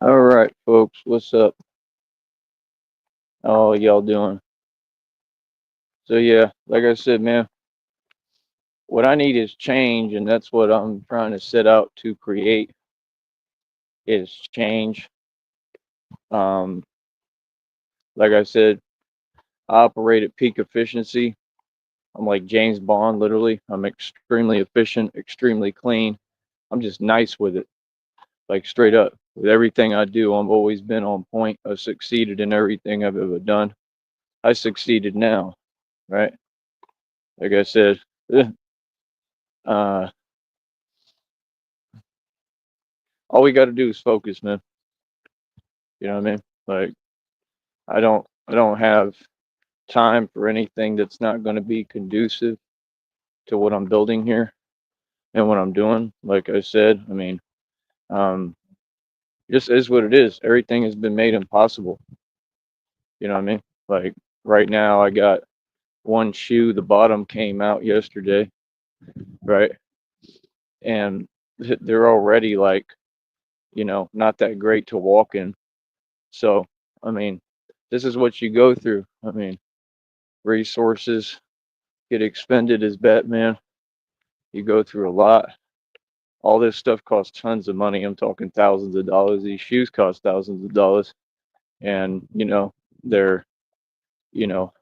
All right, folks, what's up? How y'all doing? So yeah, like I said, man, what I need is change, and that's what I'm trying to set out to create is change. Um, like I said, I operate at peak efficiency. I'm like James Bond, literally. I'm extremely efficient, extremely clean. I'm just nice with it, like straight up. With everything I do, I've always been on point. I've succeeded in everything I've ever done. I succeeded now, right? Like I said, uh, all we got to do is focus, man. You know what I mean? Like I don't have time for anything that's not going to be conducive to what I'm building here and what I'm doing. Like I said, I mean, um, just is what it is. Everything has been made impossible. You know what I mean? Like right now, I got one shoe. The bottom came out yesterday, right? And they're already like, not that great to walk in. So, I mean, this is what you go through. I mean, resources get expended as Batman. You go through a lot. All this stuff costs tons of money. I'm talking thousands of dollars. These shoes cost thousands of dollars. And, they're, you know,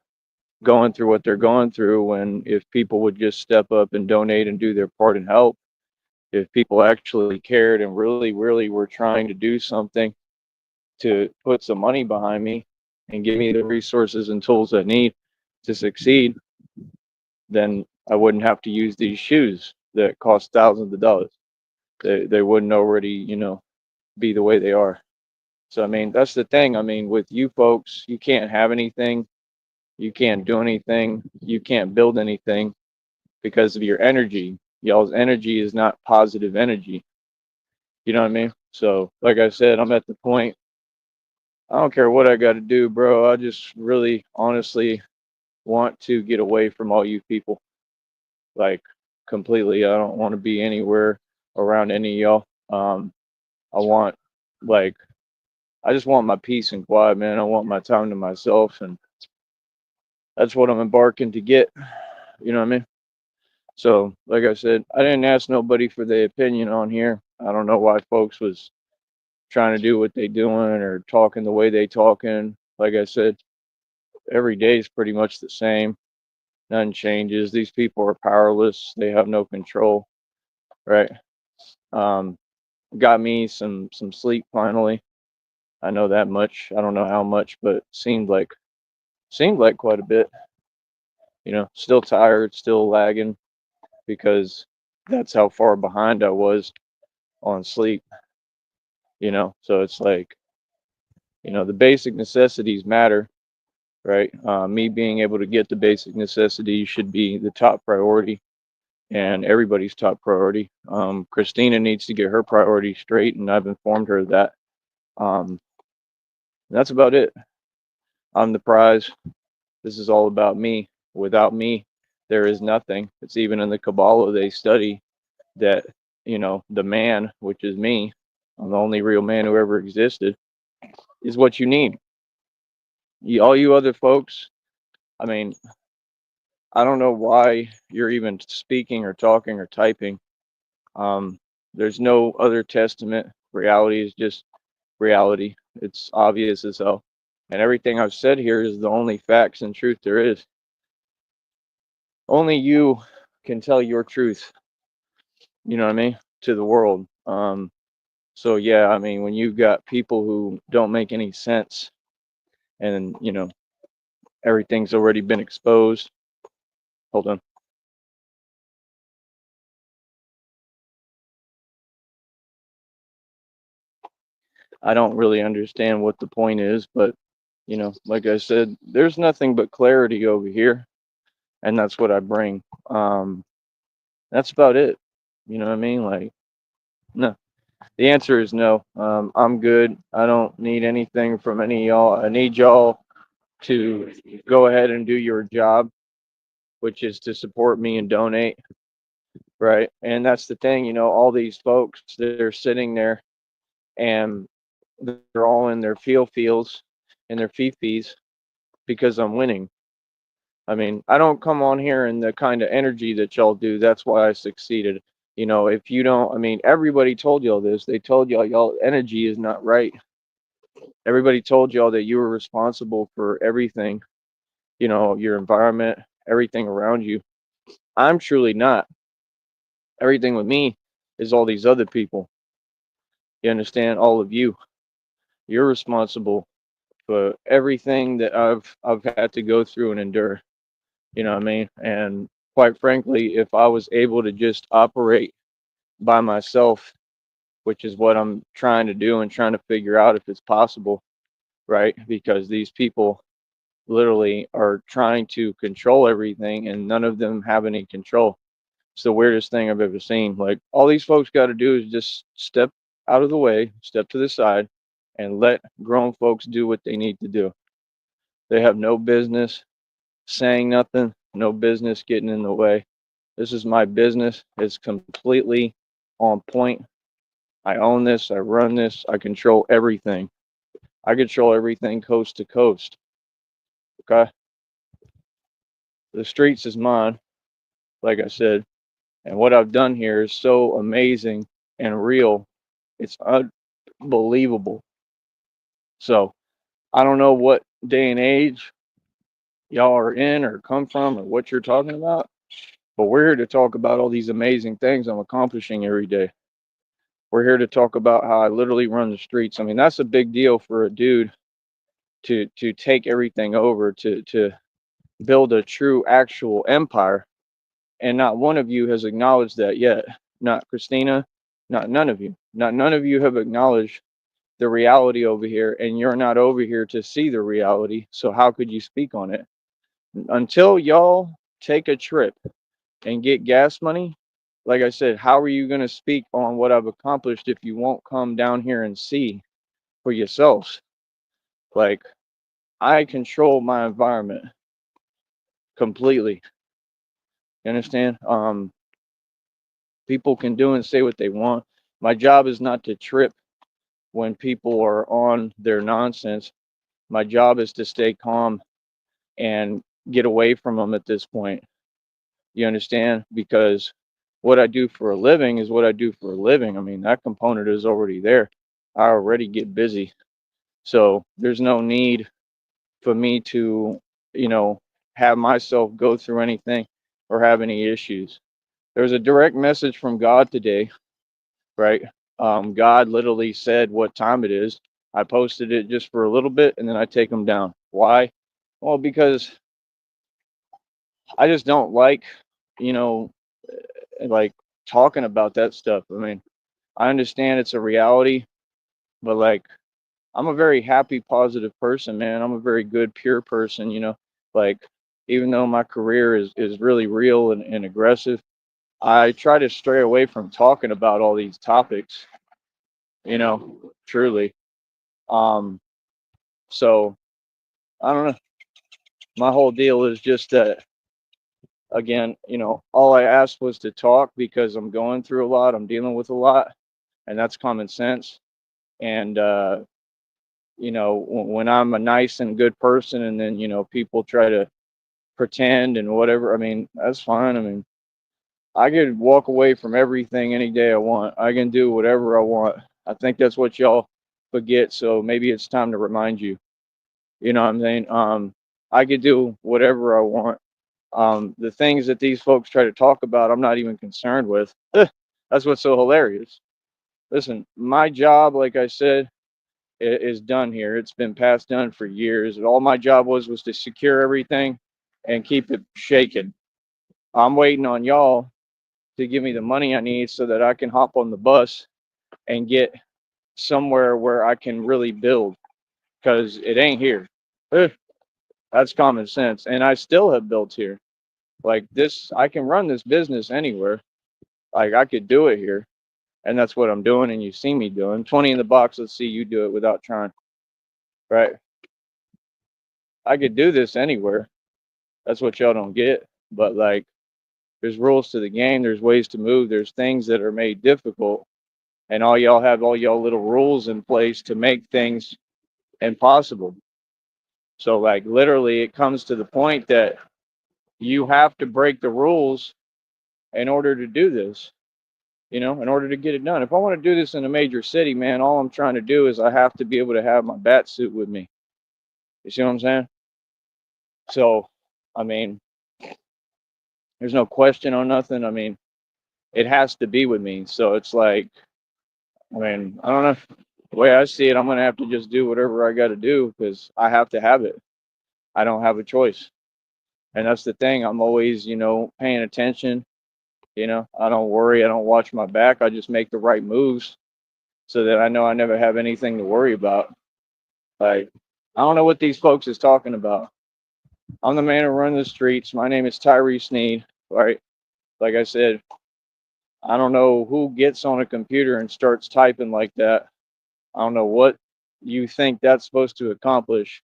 going through what they're going through when if people would just step up and donate and do their part and help, if people actually cared and really, really were trying to do something to put some money behind me and give me the resources and tools I need to succeed, then I wouldn't have to use these shoes that cost thousands of dollars. They wouldn't already, be the way they are. So I mean, that's the thing. I mean, with you folks, you can't have anything, you can't do anything, you can't build anything because of your energy. Y'all's energy is not positive energy. You know what I mean? So, like I said, I'm at the point. I don't care what I got to do, bro. I just really, honestly want to get away from all you people, like completely. I don't want to be anywhere around any of y'all. I want like I just want my peace and quiet, man. I want my time to myself, and that's what I'm embarking to get. You know what I mean? So, like I said, I didn't ask nobody for their opinion on here. I don't know why folks was trying to do what they doing or talking the way they talking. Like I said, every day is pretty much the same. Nothing changes. These people are powerless. They have no control, right? Um, got me some sleep finally. I know that much. I don't know how much, but seemed like quite a bit. Still tired, still lagging because that's how far behind I was on sleep. So it's like, the basic necessities matter, right? Me being able to get the basic necessities should be the top priority and everybody's top priority. Christina needs to get her priorities straight, and I've informed her of that. Um, that's about it. I'm the prize. This is all about me. Without me, there is nothing. It's even in the Kabbalah they study that, the man, which is me, I'm the only real man who ever existed, is what you need. All you other folks, I mean, I don't know why you're even speaking or talking or typing. Um, there's no other testament. Reality is just reality. It's obvious as hell. And everything I've said here is the only facts and truth there is. Only you can tell your truth, you know what I mean, to the world. So yeah, I mean, when you've got people who don't make any sense and, everything's already been exposed. Hold on. I don't really understand what the point is, but like I said, there's nothing but clarity over here, and that's what I bring. Um, that's about it. You know what I mean? Like, no. The answer is no. I'm good. I don't need anything from any of y'all. I need y'all to go ahead and do your job, which is to support me and donate, right? And that's the thing, all these folks, they're sitting there and they're all in their feels and their fifis because I'm winning. I mean, I don't come on here in the kind of energy that y'all do. That's why I succeeded. If you don't, I mean, everybody told y'all this. They told y'all energy is not right. Everybody told y'all that you were responsible for everything, your environment, everything around you. I'm truly not. Everything with me is all these other people. You understand? All of you. You're responsible for everything that I've had to go through and endure. You know what I mean? And quite frankly, if I was able to just operate by myself, which is what I'm trying to do and trying to figure out if it's possible, right? Because these people literally are trying to control everything and none of them have any control. It's the weirdest thing I've ever seen. Like, all these folks got to do is just step out of the way, step to the side, and let grown folks do what they need to do. They have no business saying nothing, no business getting in the way. This is my business. It's completely on point. I own this. I run this. I control everything. I control everything coast to coast. Okay. The streets is mine, like I said. And what I've done here is so amazing and real. It's unbelievable. So I don't know what day and age y'all are in or come from or what you're talking about, but we're here to talk about all these amazing things I'm accomplishing every day. We're here to talk about how I literally run the streets. I mean, that's a big deal for a dude to take everything over, to build a true actual empire. And not one of you has acknowledged that yet. Not Christina, not none of you. Not none of you have acknowledged the reality over here, and you're not over here to see the reality. So how could you speak on it? Until y'all take a trip and get gas money, like I said, how are you going to speak on what I've accomplished if you won't come down here and see for yourselves? Like, I control my environment completely. You understand? People can do and say what they want. My job is not to trip when people are on their nonsense. My job is to stay calm and get away from them at this point. You understand? Because what I do for a living is what I do for a living. I mean, that component is already there. I already get busy. So there's no need for me to, you know, have myself go through anything or have any issues. There's a direct message from God today, right? God literally said what time it is. I posted it just for a little bit and then I take them down. Why? Well, because I just don't like, you know, like talking about that stuff. I mean, I understand it's a reality, but like, I'm a very happy, positive person, man. I'm a very good, pure person, like, even though my career is really real and aggressive, I try to stray away from talking about all these topics, truly. Um, so I don't know. My whole deal is just that, again, all I asked was to talk because I'm going through a lot, I'm dealing with a lot, and that's common sense. And when I'm a nice and good person, and then people try to pretend and whatever, I mean, that's fine. I mean, I could walk away from everything any day I want. I can do whatever I want. I think that's what y'all forget. So maybe it's time to remind you. You know what I'm saying? I could do whatever I want. The things that these folks try to talk about, I'm not even concerned with. That's what's so hilarious. Listen, my job, like I said, is done here. It's been past done for years. All my job was to secure everything and keep it shaking. I'm waiting on y'all to give me the money I need so that I can hop on the bus and get somewhere where I can really build, because it ain't here. Eh, That's common sense. And I still have built here. Like this, I can run this business anywhere. Like I could do it here. And that's what I'm doing. And you see me doing 20 in the box. Let's see you do it without trying. Right. I could do this anywhere. That's what y'all don't get. But like, there's rules to the game. There's ways to move. There's things that are made difficult. and all y'all have all y'all little rules in place to make things impossible. So like literally it comes to the point that you have to break the rules in order to do this, in order to get it done. If I want to do this in a major city, man, all I'm trying to do is I have to be able to have my bat suit with me. You see what I'm saying? So, I mean, there's no question on nothing. I mean, it has to be with me. So it's like, I mean, I don't know. The way I see it, I'm going to have to just do whatever I got to do because I have to have it. I don't have a choice. And that's the thing. I'm always, paying attention. I don't worry. I don't watch my back. I just make the right moves so that I know I never have anything to worry about. Like, I don't know what these folks is talking about. I'm the man who runs the streets. My name is Tyree Sneed. Right? Like I said, I don't know who gets on a computer and starts typing like that. I don't know what you think that's supposed to accomplish.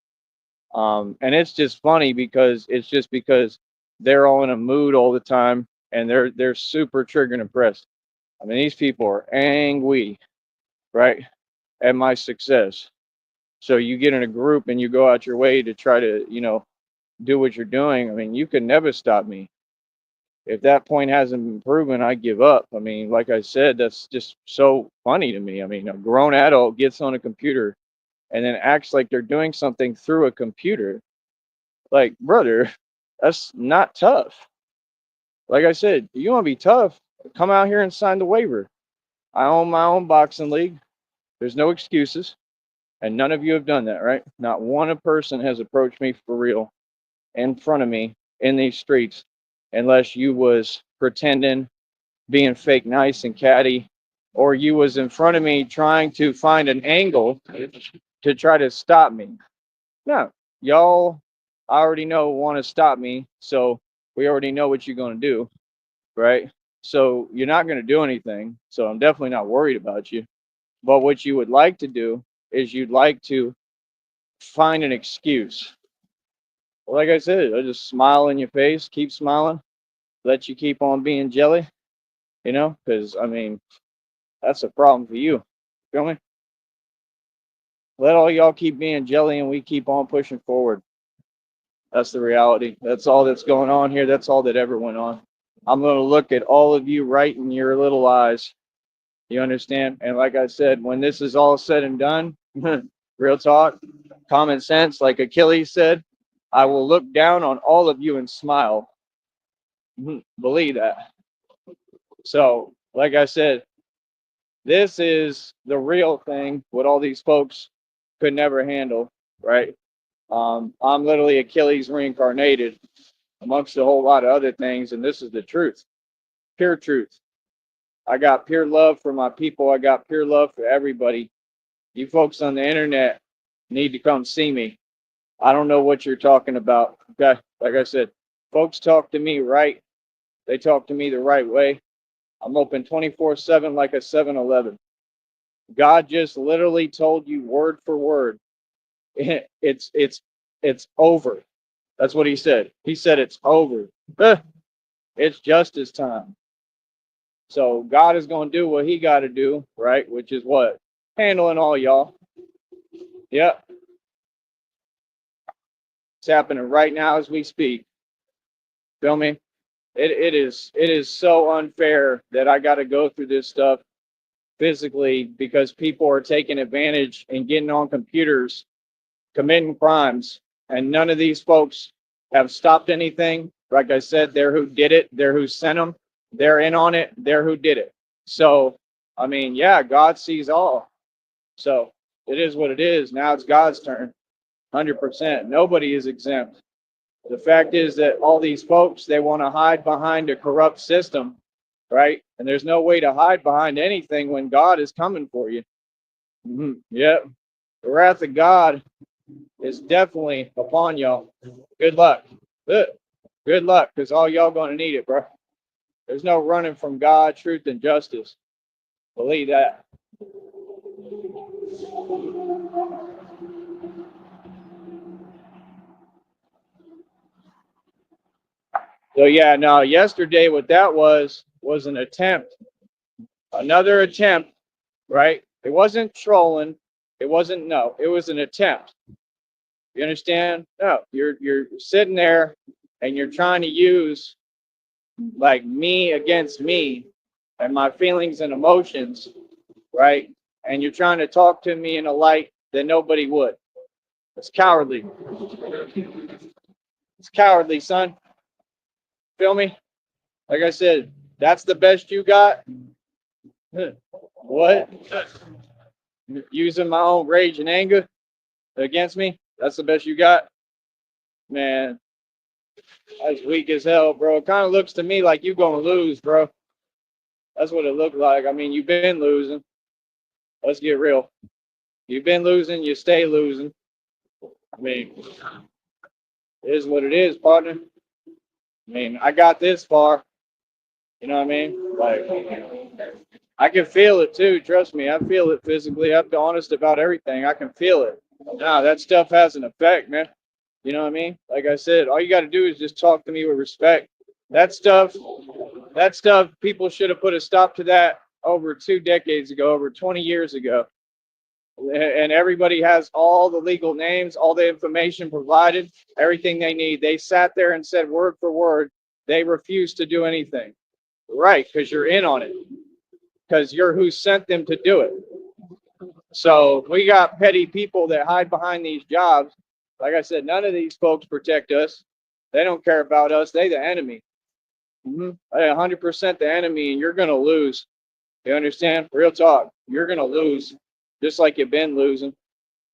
And it's just funny because they're all in a mood all the time and they're super triggered and impressed. I mean, these people are angry, right, at my success. So you get in a group and you go out your way to try to, do what you're doing. I mean, you can never stop me. If that point hasn't been proven, I give up. I mean, like I said, that's just so funny to me. I mean, a grown adult gets on a computer and then acts like they're doing something through a computer. Like, brother, that's not tough. Like I said, you want to be tough, come out here and sign the waiver. I own my own boxing league. There's no excuses. And none of you have done that, right? Not one person has approached me for real in front of me in these streets unless you was pretending, being fake nice and catty, or you was in front of me trying to find an angle to try to stop me. No, y'all I already know want to stop me, so we already know what you're going to do, right? So you're not going to do anything. So I'm definitely not worried about you. But what you would like to do is you'd like to find an excuse. Well, like I said, I just smile in your face, keep smiling, let you keep on being jelly, because I mean, that's a problem for you. Feel me? Let all y'all keep being jelly and we keep on pushing forward. That's the reality. That's all that's going on here. That's all that ever went on. I'm going to look at all of you right in your little eyes. You understand? And like I said, when this is all said and done, real talk, common sense, like Achilles said, I will look down on all of you and smile. Believe that. So, like I said, this is the real thing, what all these folks could never handle, right? I'm literally Achilles reincarnated amongst a whole lot of other things, and this is the truth, pure truth. I got pure love for my people. I got pure love for everybody. You folks on the internet need to come see me. I don't know what you're talking about. Okay. Like I said, folks talk to me right. They talk to me the right way. I'm open 24/7 like a 7-Eleven. God just literally told you word for word. It's over. That's what he said. He said it's over. It's justice time. So God is going to do what he got to do, right? Which is what? Handling all y'all. Yep. It's happening right now as we speak. Feel me? It is so unfair that I got to go through this stuff physically because people are taking advantage and getting on computers, committing crimes, and none of these folks have stopped anything. Like I said, they're who did it, they're who sent them, they're in on it, they're who did it. So, I mean, yeah, God sees all. So it is what it is. Now it's God's turn. 100%. Nobody is exempt. The fact is that all these folks, they want to hide behind a corrupt system, right? And there's no way to hide behind anything when God is coming for you. Yep. The wrath of God is definitely upon y'all. Good luck. Good luck, because all y'all going to need it, bro. There's no running from God, truth, and justice. Believe that. So yeah, now yesterday what that was an attempt, another attempt right? It wasn't trolling. It wasn't, no, it was an attempt. You understand? No, you're sitting there and you're trying to use like me against me and my feelings and emotions, right? And you're trying to talk to me in a light that nobody would. It's cowardly. It's cowardly, son. Feel me? Like I said, that's the best you got. What? Using my own rage and anger against me? That's the best you got? Man, that's weak as hell, bro. It kind of looks to me like you gonna lose, bro. That's what it looked like. I mean, you've been losing. Let's get real. You've been losing, you stay losing. I mean, it is what it is, partner. I mean, I got this far. You know what I mean? Like, I can feel it too. Trust me, I feel it physically. I'm honest about everything. I can feel it. Nah, that stuff has an effect, man. You know what I mean? Like I said, all you got to do is just talk to me with respect. That stuff, that stuff, people should have put a stop to that over 2 decades ago, over 20 years ago. And everybody has all the legal names, all the information provided, everything they need. They sat there and said word for word, they refused to do anything. Right, because you're in on it, because you're who sent them to do it. So we got petty people that hide behind these jobs. Like I said, none of these folks protect us. They don't care about us. They the enemy. 100% the enemy, and you're gonna lose. You understand? Real talk. You're gonna lose, just like you've been losing.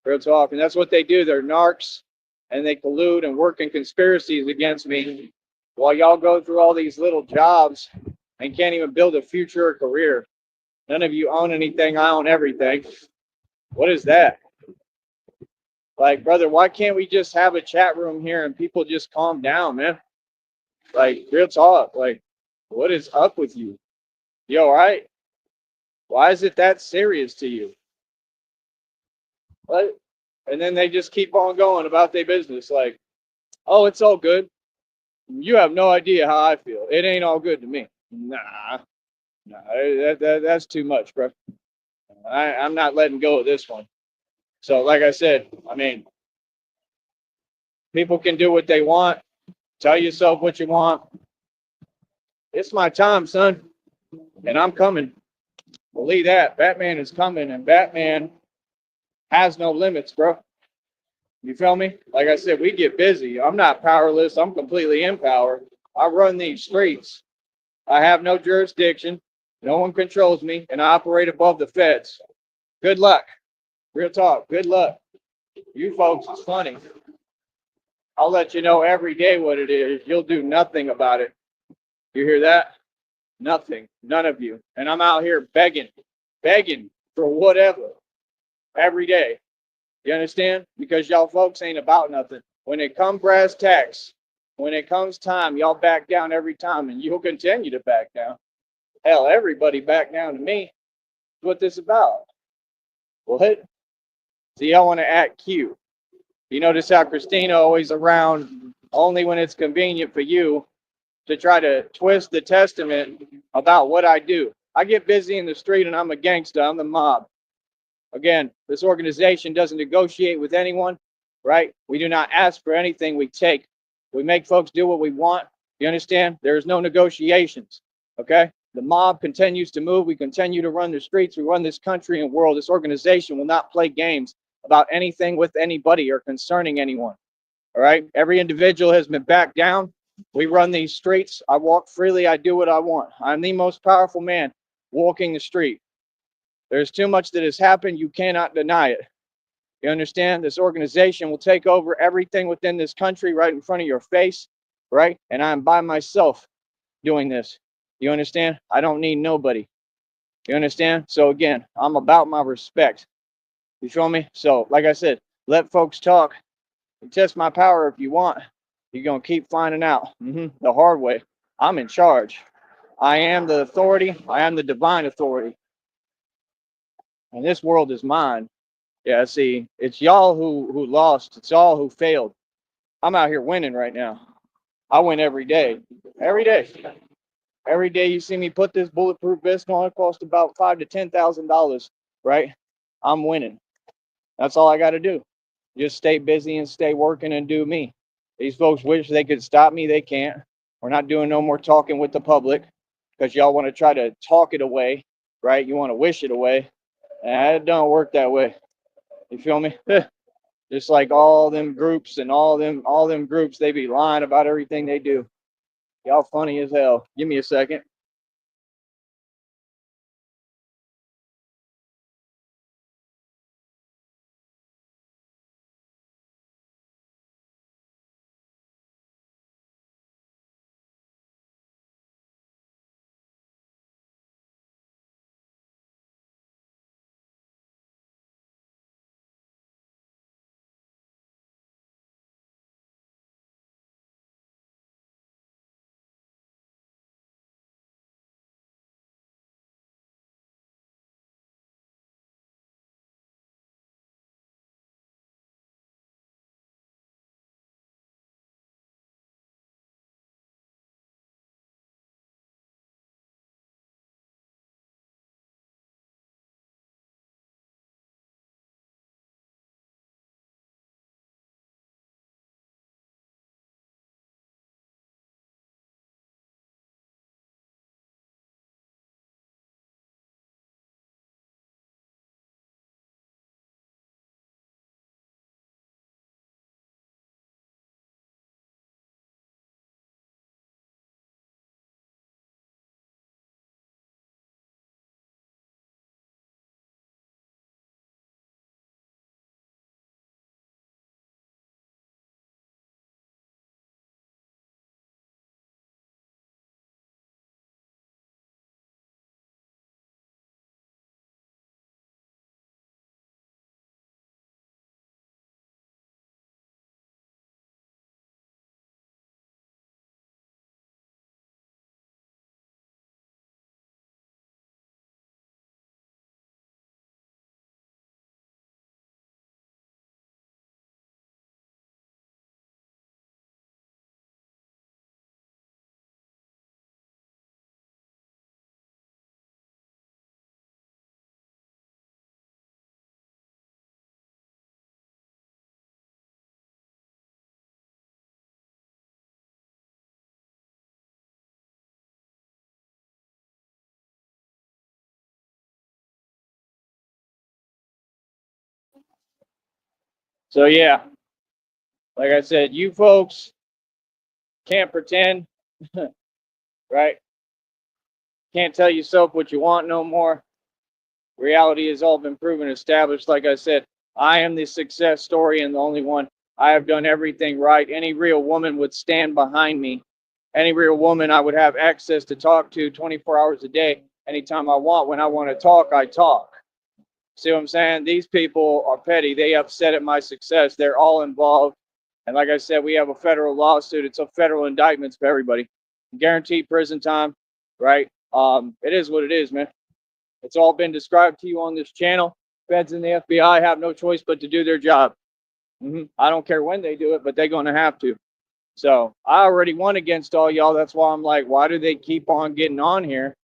Real talk. And that's what they do. They're narcs, and they collude and work in conspiracies against me, while y'all go through all these little jobs and can't even build a future or career. None of you own anything. I own everything. What is that? Like, brother, why can't we just have a chat room here and people just calm down, man? Like, real talk. Like, what is up with you? You all right? Why is it that serious to you? What? And then they just keep on going about their business. Like, oh, it's all good. You have no idea how I feel. It ain't all good to me. Nah, that's too much, bro. I'm not letting go of this one. So, like I said, I mean, people can do what they want. Tell yourself what you want. It's my time, son, and I'm coming. Believe that. Batman is coming, and Batman has no limits, bro. You feel me? Like I said, we get busy. I'm not powerless. I'm completely in power. I run these streets. I have no jurisdiction. No one controls me, and I operate above the feds. Good luck. Real talk. Good luck. You folks, it's funny. I'll let you know every day what it is. You'll do nothing about it. You hear that? Nothing. None of you. And I'm out here begging for whatever every day. You understand? Because y'all folks ain't about nothing. When it comes brass tacks, when it comes time, y'all back down every time, and you'll continue to back down. Hell, everybody back down to me. What this about? What? So y'all want to act cute. You notice how Christina always around only when it's convenient for you to try to twist the testament about what I do. I get busy in the street and I'm a gangster. I'm the mob. Again, this organization doesn't negotiate with anyone, right? We do not ask for anything, we take. We make folks do what we want. You understand? There's no negotiations, okay? The mob continues to move. We continue to run the streets. We run this country and world. This organization will not play games about anything with anybody or concerning anyone, all right? Every individual has been backed down. We run these streets. I walk freely. I do what I want. I'm the most powerful man walking the street. There's too much that has happened. You cannot deny it. You understand? This organization will take over everything within this country right in front of your face, right? And I'm by myself doing this. You understand? I don't need nobody. You understand? So again, I'm about my respect. You feel me? So, like I said, let folks talk. Test my power if you want. You're going to keep finding out the hard way. I'm in charge. I am the authority. I am the divine authority. And this world is mine. Yeah, see, it's y'all who lost. It's y'all who failed. I'm out here winning right now. I win every day. Every day. Every day you see me put this bulletproof vest on, it costs about $5,000 to $10,000. right? I'm winning. That's all I got to do. Just stay busy and stay working and do me. These folks wish they could stop me. They can't. We're not doing no more talking with the public because y'all want to try to talk it away, right? You want to wish it away. And it don't work that way. You feel me? Just like all them groups and all them groups, they be lying about everything they do. Y'all funny as hell. Give me a second. So yeah, like I said, you folks can't pretend, right? Can't tell yourself what you want no more. Reality has all been proven established. Like I said, I am the success story and the only one. I have done everything right. Any real woman would stand behind me. Any real woman I would have access to talk to 24 hours a day, anytime I want. When I want to talk, I talk. See what I'm saying? These people are petty. They upset at my success. They're all involved. And like I said, we have a federal lawsuit. It's a federal indictment for everybody. Guaranteed prison time, right? It is what it is, man. It's all been described to you on this channel. Feds and the FBI have no choice but to do their job. I don't care when they do it, but they're going to have to. So I already won against all y'all. That's why I'm like, why do they keep on getting on here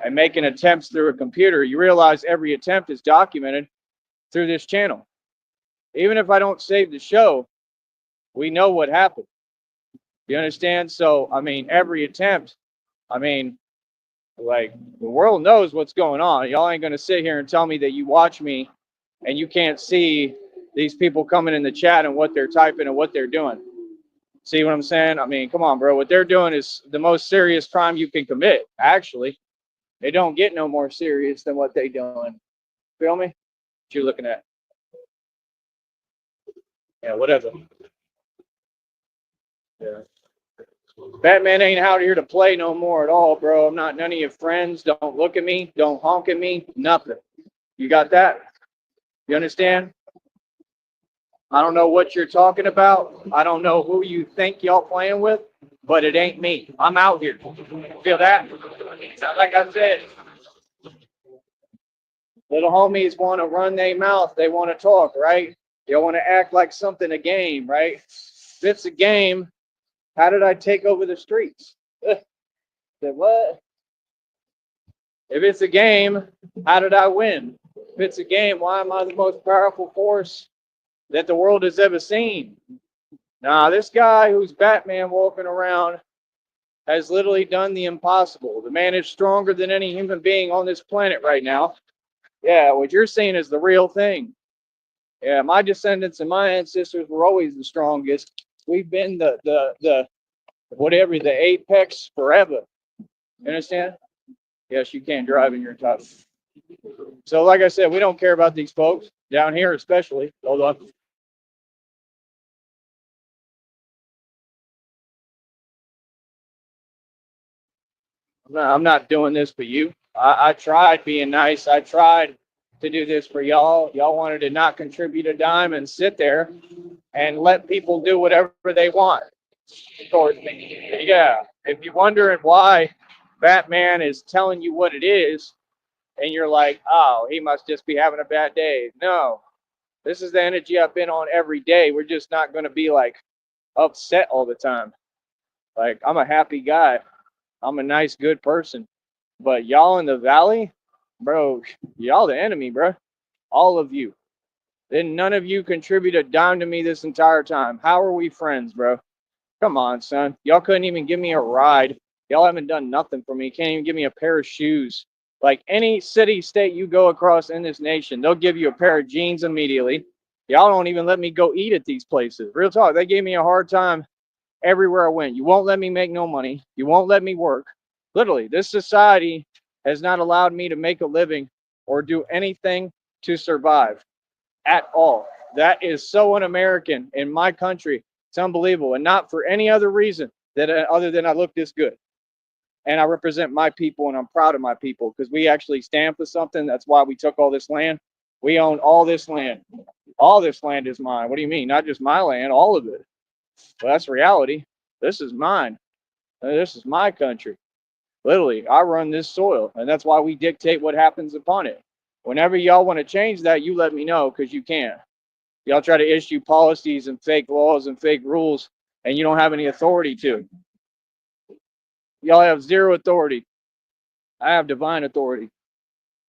and making attempts through a computer? You realize every attempt is documented through this channel. Even if I don't save the show, we know what happened. You understand? So, I mean, every attempt, I mean, like, the world knows what's going on. Y'all ain't going to sit here and tell me that you watch me and you can't see these people coming in the chat and what they're typing and what they're doing. See what I'm saying? I mean, come on, bro. What they're doing is the most serious crime you can commit, actually. They don't get no more serious than what they doing. Feel me? What you looking at? Yeah, whatever. Yeah. Batman ain't out here to play no more at all, bro. I'm not none of your friends. Don't look at me. Don't honk at me. Nothing. You got that? You understand? I don't know what you're talking about. I don't know who you think y'all playing with, but it ain't me. I'm out here. Feel that? Like I said, little homies want to run their mouth. They want to talk, right? They want to act like something a game, right? If it's a game, how did I take over the streets? Said what? If it's a game, how did I win? If it's a game, why am I the most powerful force that the world has ever seen? Nah, this guy who's Batman walking around has literally done the impossible. The man is stronger than any human being on this planet right now. Yeah, what you're seeing is the real thing. Yeah, my descendants and my ancestors were always the strongest. We've been the whatever, the apex forever. You understand? Yes, you can't drive in your top. So, like I said, we don't care about these folks down here, especially. Hold on. I'm not doing this for you. I tried being nice. I tried to do this for y'all. Y'all wanted to not contribute a dime and sit there and let people do whatever they want towards me. Yeah. If you're wondering why Batman is telling you what it is, and you're like, oh, he must just be having a bad day. No, this is the energy I've been on every day. We're just not going to be like upset all the time. Like, I'm a happy guy. I'm a nice, good person. But y'all in the valley, bro, y'all the enemy, bro. All of you. Then none of you contribute a dime to me this entire time. How are we friends, bro? Come on, son. Y'all couldn't even give me a ride. Y'all haven't done nothing for me. Can't even give me a pair of shoes. Like any city, state you go across in this nation, they'll give you a pair of jeans immediately. Y'all don't even let me go eat at these places. Real talk. They gave me a hard time everywhere I went. You won't let me make no money. You won't let me work. Literally, this society has not allowed me to make a living or do anything to survive at all. That is so un-American in my country. It's unbelievable, and not for any other reason that other than I look this good and I represent my people and I'm proud of my people because we actually stand for something. That's why we took all this land. We own all this land. All this land is mine. What do you mean? Not just my land, all of it. Well, that's reality. This is mine. This is my country. Literally, I run this soil, and that's why we dictate what happens upon it. Whenever y'all want to change that, you let me know because you can't. Y'all try to issue policies and fake laws and fake rules, and you don't have any authority to. Y'all have zero authority. I have divine authority.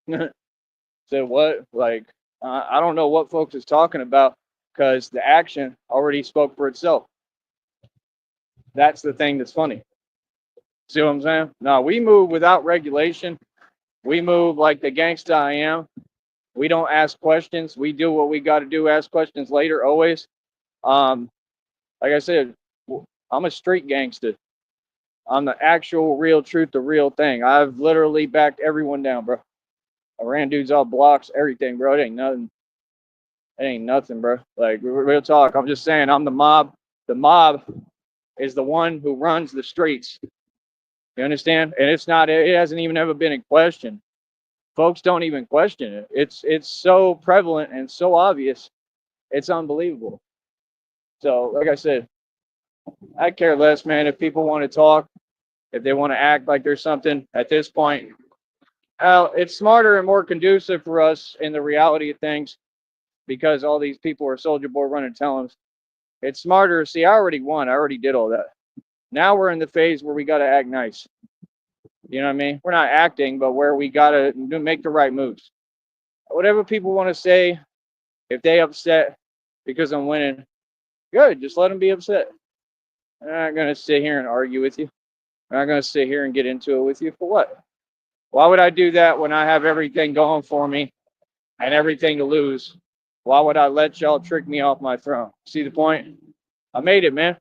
So what? Like, I don't know what folks is talking about because the action already spoke for itself. That's the thing that's funny. See what I'm saying? No, we move without regulation. We move like the gangsta I am. We don't ask questions. We do what we got to do. Ask questions later, always. Um, like I said, I'm a street gangster. I'm the actual, real truth, the real thing. I've literally backed everyone down, bro. I ran dudes off blocks, everything, bro. It ain't nothing. It ain't nothing, bro. Like real talk. I'm just saying, I'm the mob. The mob is the one who runs the streets. You understand? And it's not. It hasn't even ever been in question. Folks don't even question it. It's so prevalent and so obvious. It's unbelievable. So, like I said, I care less, man. If people want to talk, if they want to act like there's something at this point, it's smarter and more conducive for us in the reality of things because all these people are soldier boy running tellings. It's smarter. See, I already won. I already did all that. Now we're in the phase where we got to act nice. You know what I mean? We're not acting, but where we got to make the right moves. Whatever people want to say, if they upset because I'm winning, good. Just let them be upset. I'm not going to sit here and argue with you. I'm not going to sit here and get into it with you for what? Why would I do that when I have everything going for me and everything to lose? Why would I let y'all trick me off my throne? See the point? I made it, man.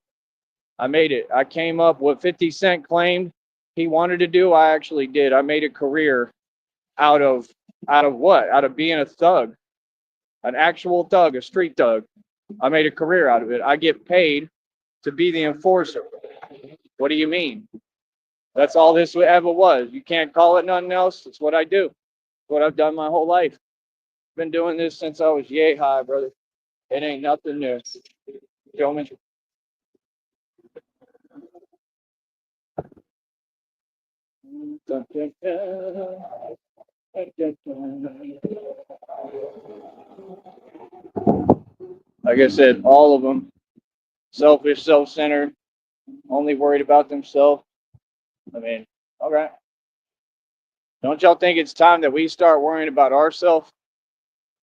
I made it. I came up what 50 Cent claimed he wanted to do. I actually did. I made a career out of what? Out of being a thug, an actual thug, a street thug. I made a career out of it. I get paid to be the enforcer. What do you mean? That's all this ever was. You can't call it nothing else. It's what I do. It's what I've done my whole life. Been doing this since I was yay high, brother. It ain't nothing new. Show me. Like I said, all of them selfish, self-centered, only worried about themselves. I mean, all right. Don't y'all think it's time that we start worrying about ourselves?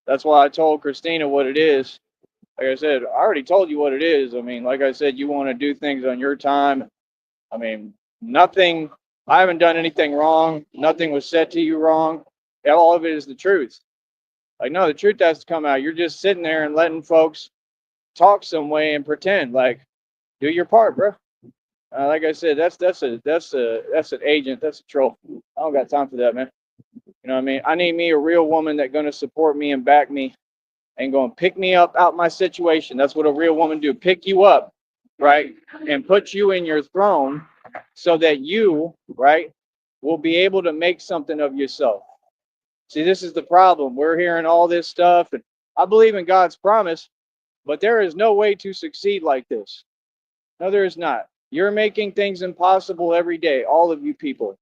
That's why I told Christina what it is. Like I said, I already told you what it is. I mean, like I said, you want to do things on your time. I mean, nothing, I haven't done anything wrong. Nothing was said to you wrong. All of it is the truth. Like, no, the truth has to come out. You're just sitting there and letting folks talk some way and pretend. Like, do your part, bro. Like I said, that's an agent. That's a troll. I don't got time for that, man. You know what I mean? I need me a real woman that's gonna support me and back me and gonna pick me up out my situation. That's what a real woman do. Pick you up, right, and put you in your throne so that you, right, will be able to make something of yourself. See, this is the problem. We're hearing all this stuff, and I believe in God's promise, but there is no way to succeed like this. No, there is not. You're making things impossible every day, all of you people.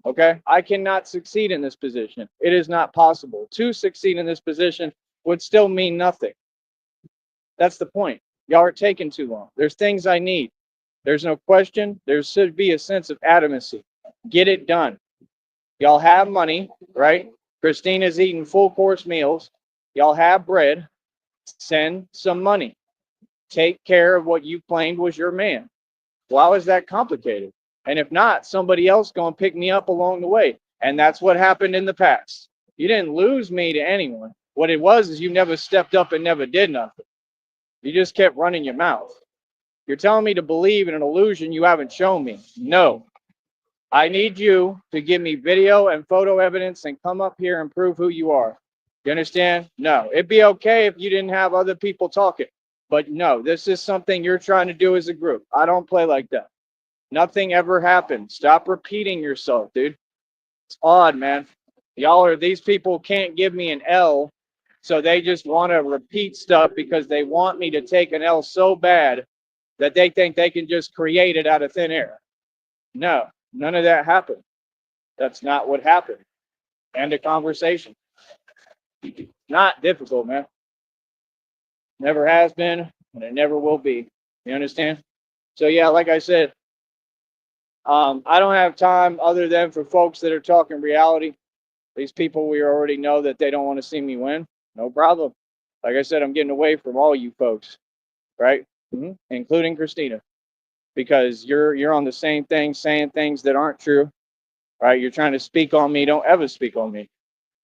Okay? I cannot succeed in this position. It is not possible. To succeed in this position would still mean nothing. That's the point. Y'all are taking too long. There's things I need. There's no question. There should be a sense of adamancy. Get it done. Y'all have money, right? Christina's eating full course meals. Y'all have bread. Send some money. Take care of what you claimed was your man. Why was that complicated? And if not, somebody else gonna pick me up along the way. And that's what happened in the past. You didn't lose me to anyone. What it was is you never stepped up and never did nothing. You just kept running your mouth. You're telling me to believe in an illusion you haven't shown me. No. I need you to give me video and photo evidence and come up here and prove who you are. You understand? No. It'd be okay if you didn't have other people talking. But no, this is something you're trying to do as a group. I don't play like that. Nothing ever happened. Stop repeating yourself, dude. It's odd, man. These people can't give me an L, so they just want to repeat stuff because they want me to take an L so bad that they think they can just create it out of thin air. No, none of that happened. That's not what happened. End of conversation. Not difficult, man. Never has been, and it never will be. You understand? So yeah, like I said, I don't have time other than for folks that are talking reality. These people, we already know that they don't want to see me win. No problem. Like I said, I'm getting away from all you folks, right? Including Christina, because you're on the same thing, saying things that aren't true, right? You're trying to speak on me. Don't ever speak on me.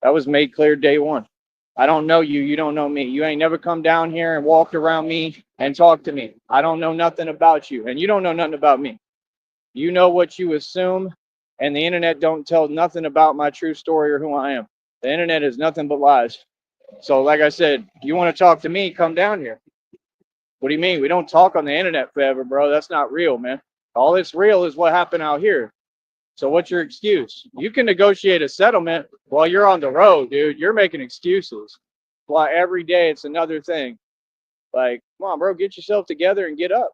That was made clear day one. I don't know you. You don't know me. You ain't never come down here and walked around me and talked to me. I don't know nothing about you, and you don't know nothing about me. You know what you assume, and the internet don't tell nothing about my true story or who I am. The internet is nothing but lies. So, like I said, you want to talk to me, come down here. What do you mean? We don't talk on the internet forever, bro. That's not real, man. All that's real is what happened out here. So what's your excuse? You can negotiate a settlement while you're on the road, dude. You're making excuses. Why every day it's another thing. Like, come on, bro, get yourself together and get up.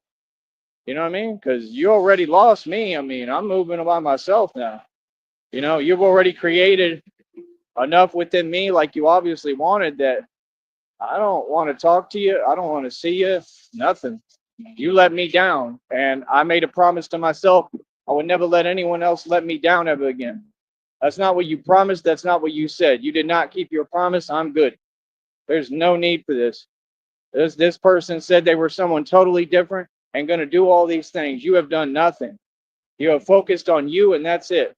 You know what I mean? Because you already lost me. I mean, I'm moving by myself now. You know, you've already created enough within me, like you obviously wanted, that I don't want to talk to you. I don't want to see you. Nothing. You let me down. And I made a promise to myself I would never let anyone else let me down ever again. That's not what you promised. That's not what you said. You did not keep your promise. I'm good. There's no need for this. This person said they were someone totally different and going to do all these things. You have done nothing. You have focused on you, and that's it.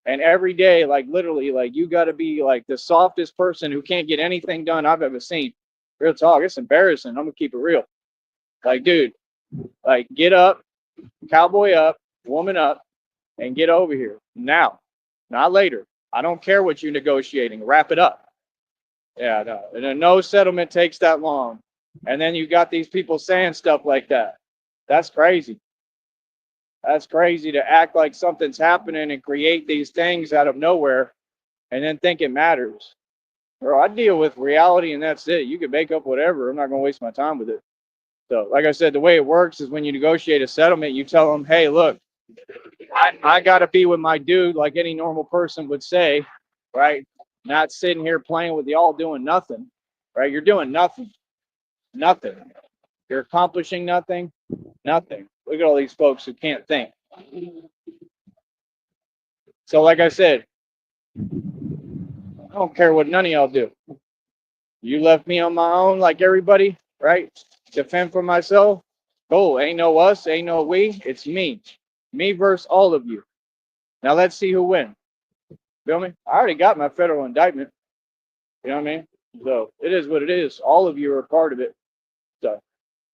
And every day, like literally, like you got to be like the softest person who can't get anything done I've ever seen. Real talk. It's embarrassing. I'm going to keep it real. Like, dude, like get up, cowboy up, woman up, and get over here now, not later. I don't care what you're negotiating. Wrap it up. Yeah, no. And no settlement takes that long. And then you got these people saying stuff like that. That's crazy. That's crazy to act like something's happening and create these things out of nowhere and then think it matters. Bro, I deal with reality and that's it. You can make up whatever. I'm not going to waste my time with it. So, like I said, the way it works is when you negotiate a settlement, you tell them, hey, look, I got to be with my dude like any normal person would say, right? Not sitting here playing with y'all doing nothing, right? You're doing nothing, nothing. You're accomplishing nothing, nothing. Look at all these folks who can't think. So, like I said, I don't care what none of y'all do. You left me on my own like everybody, right? Defend for myself. Cool. Ain't no us, ain't no we. It's me. Me versus all of you. Now let's see who wins. Feel me? I already got my federal indictment. You know what I mean? So it is what it is. All of you are a part of it. So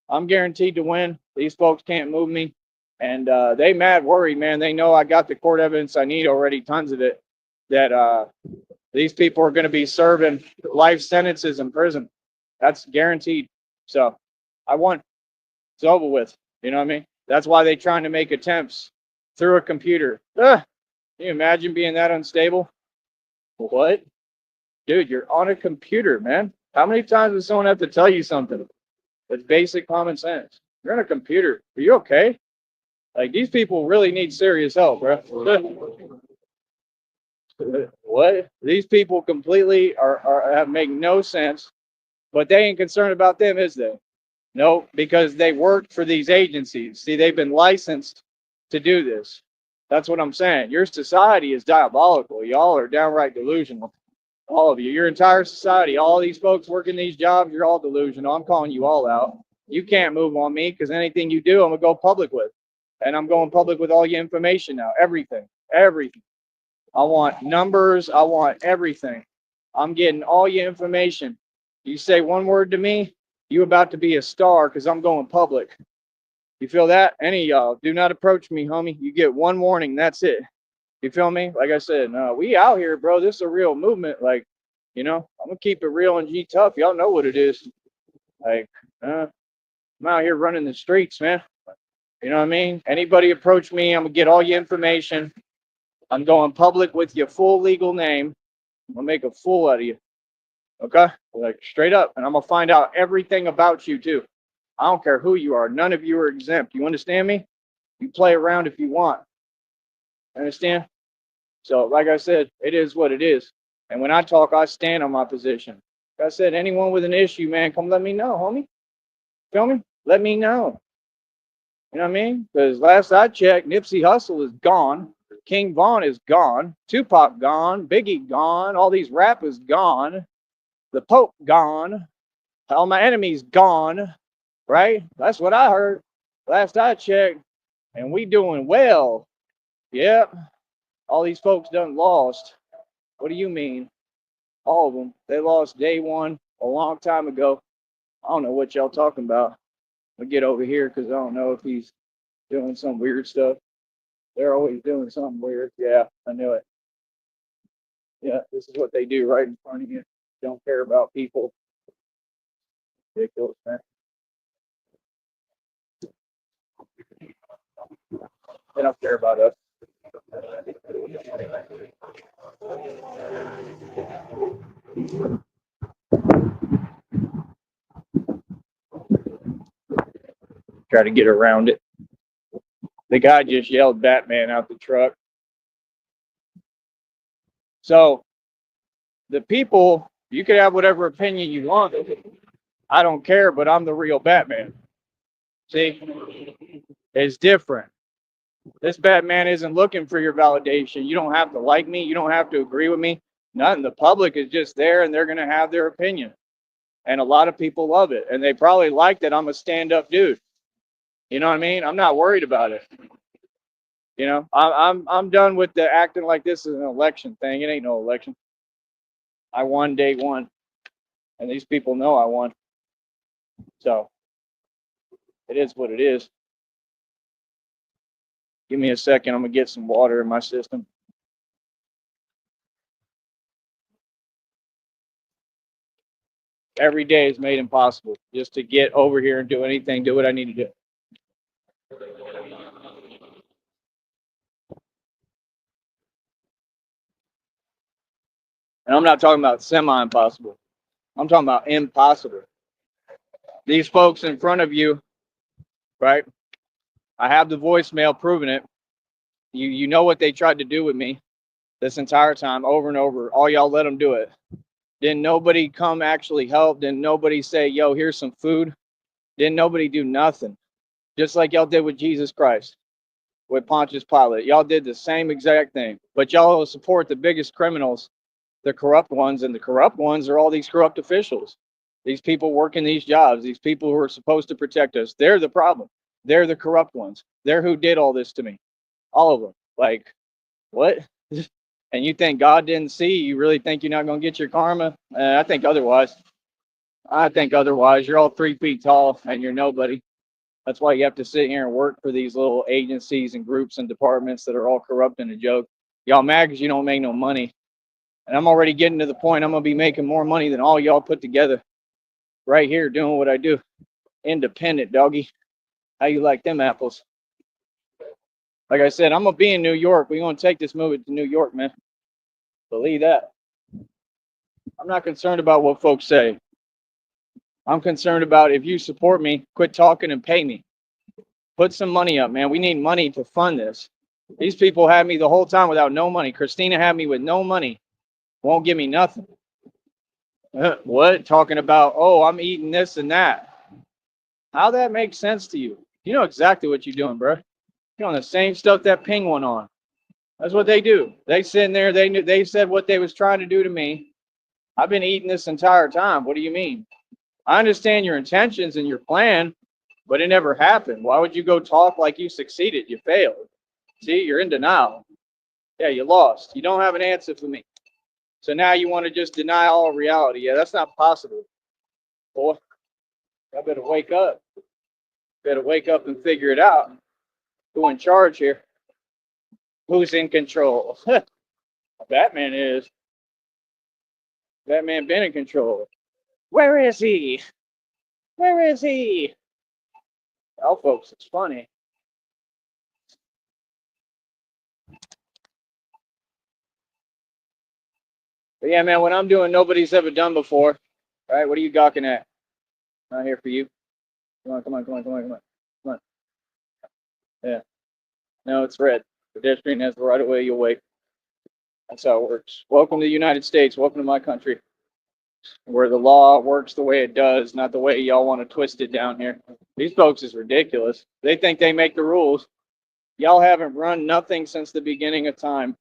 I'm guaranteed to win. These folks can't move me. And they mad worried, man. They know I got the court evidence I need already, tons of it, that these people are going to be serving life sentences in prison. That's guaranteed. So I won. It's over with. You know what I mean? That's why they're trying to make attempts through a computer. Can you imagine being that unstable? What? Dude, you're on a computer, man. How many times does someone have to tell you something? It's basic common sense. You're on a computer. Are you okay? Like, these people really need serious help, bro. What? These people completely have make no sense, but they ain't concerned about them, is they? No, because they work for these agencies. See, they've been licensed to do this. That's what I'm saying. Your society is diabolical. Y'all are downright delusional. All of you, your entire society, all these folks working these jobs, you're all delusional. I'm calling you all out. You can't move on me because anything you do, I'm gonna go public with. And I'm going public with all your information now. Everything. Everything. I want numbers. I want everything. I'm getting all your information. You say one word to me, you about to be a star because I'm going public. You feel that? Any of y'all, do not approach me, homie. You get one warning. That's it. You feel me? Like I said, no, we out here, bro. This is a real movement. Like, I'm gonna keep it real and G tough. Y'all know what it is. Like, I'm out here running the streets, man. You know what I mean? Anybody approach me, I'm gonna get all your information. I'm going public with your full legal name. I'm gonna make a fool out of you. Okay? Like, straight up. And I'm gonna find out everything about you too. I don't care who you are. None of you are exempt. You understand me? You play around if you want. Understand? So, like I said, it is what it is. And when I talk, I stand on my position. Like I said, anyone with an issue, man, come let me know, homie. Feel me? Let me know. You know what I mean? Because last I checked, Nipsey Hussle is gone. King Von is gone. Tupac gone. Biggie gone. All these rappers gone. The Pope gone. All my enemies gone. Right? That's what I heard. Last I checked. And we doing well. Yep. All these folks done lost. What do you mean? All of them. They lost day one a long time ago. I don't know what y'all talking about. I'll get over here because I don't know if he's doing some weird stuff. They're always doing something weird. Yeah, I knew it. Yeah, this is what they do right in front of you. Don't care about people. Ridiculous, man. They don't care about us. Try to get around it. The guy just yelled Batman out the truck. So the people, you could have whatever opinion you want. I don't care, but I'm the real Batman. See, it's different. This Batman isn't looking for your validation. You don't have to like me. You don't have to agree with me. Nothing. The public is just there and they're going to have their opinion. And a lot of people love it. And they probably like that I'm a stand-up dude. You know what I mean? I'm not worried about it. I'm done with the acting like this is an election thing. It ain't no election. I won day one. And these people know I won. So it is what it is. Give me a second. I'm going to get some water in my system. Every day is made impossible just to get over here and do anything, do what I need to do. And I'm not talking about semi-impossible. I'm talking about impossible. These folks in front of you, right? I have the voicemail proving it. You know what they tried to do with me this entire time, over and over. All y'all let them do it. Didn't nobody come actually help? Didn't nobody say, yo, here's some food? Didn't nobody do nothing? Just like y'all did with Jesus Christ, with Pontius Pilate. Y'all did the same exact thing. But y'all support the biggest criminals the corrupt ones, and the corrupt ones are all these corrupt officials. These people working these jobs, these people who are supposed to protect us. They're the problem. They're the corrupt ones. They're who did all this to me. All of them. Like, what? And you think God didn't see? You really think you're not going to get your karma? I think otherwise. I think otherwise. You're all 3 feet tall and you're nobody. That's why you have to sit here and work for these little agencies and groups and departments that are all corrupt and a joke. Y'all mad because you don't make no money. And I'm already getting to the point I'm going to be making more money than all y'all put together right here doing what I do. Independent, doggy. How you like them apples? Like I said, I'm going to be in New York. We're going to take this movie to New York, man. Believe that. I'm not concerned about what folks say. I'm concerned about if you support me, quit talking and pay me. Put some money up, man. We need money to fund this. These people had me the whole time without no money. Christina had me with no money. Won't give me nothing. What? Talking about, oh, I'm eating this and that. How that makes sense to you? You know exactly what you're doing, bro. You're on the same stuff that Ping went on. That's what they do. They sit in there. They said what they was trying to do to me. I've been eating this entire time. What do you mean? I understand your intentions and your plan, but it never happened. Why would you go talk like you succeeded? You failed. See, you're in denial. Yeah, you lost. You don't have an answer for me. So now you want to just deny all reality. Yeah, that's not possible. Boy, I better wake up. Better wake up and figure it out. Who in charge here? Who's in control? Batman is. Batman been in control. Where is he? Where is he? Oh, folks, it's funny. But yeah, man, what I'm doing, nobody's ever done before. All right, what are you gawking at? Not here for you. Come on, come on, come on, come on, come on. Come on. Yeah. No, it's red. Pedestrian has the right of way, you'll wait. That's how it works. Welcome to the United States. Welcome to my country, where the law works the way it does, not the way y'all want to twist it down here. These folks is ridiculous. They think they make the rules. Y'all haven't run nothing since the beginning of time.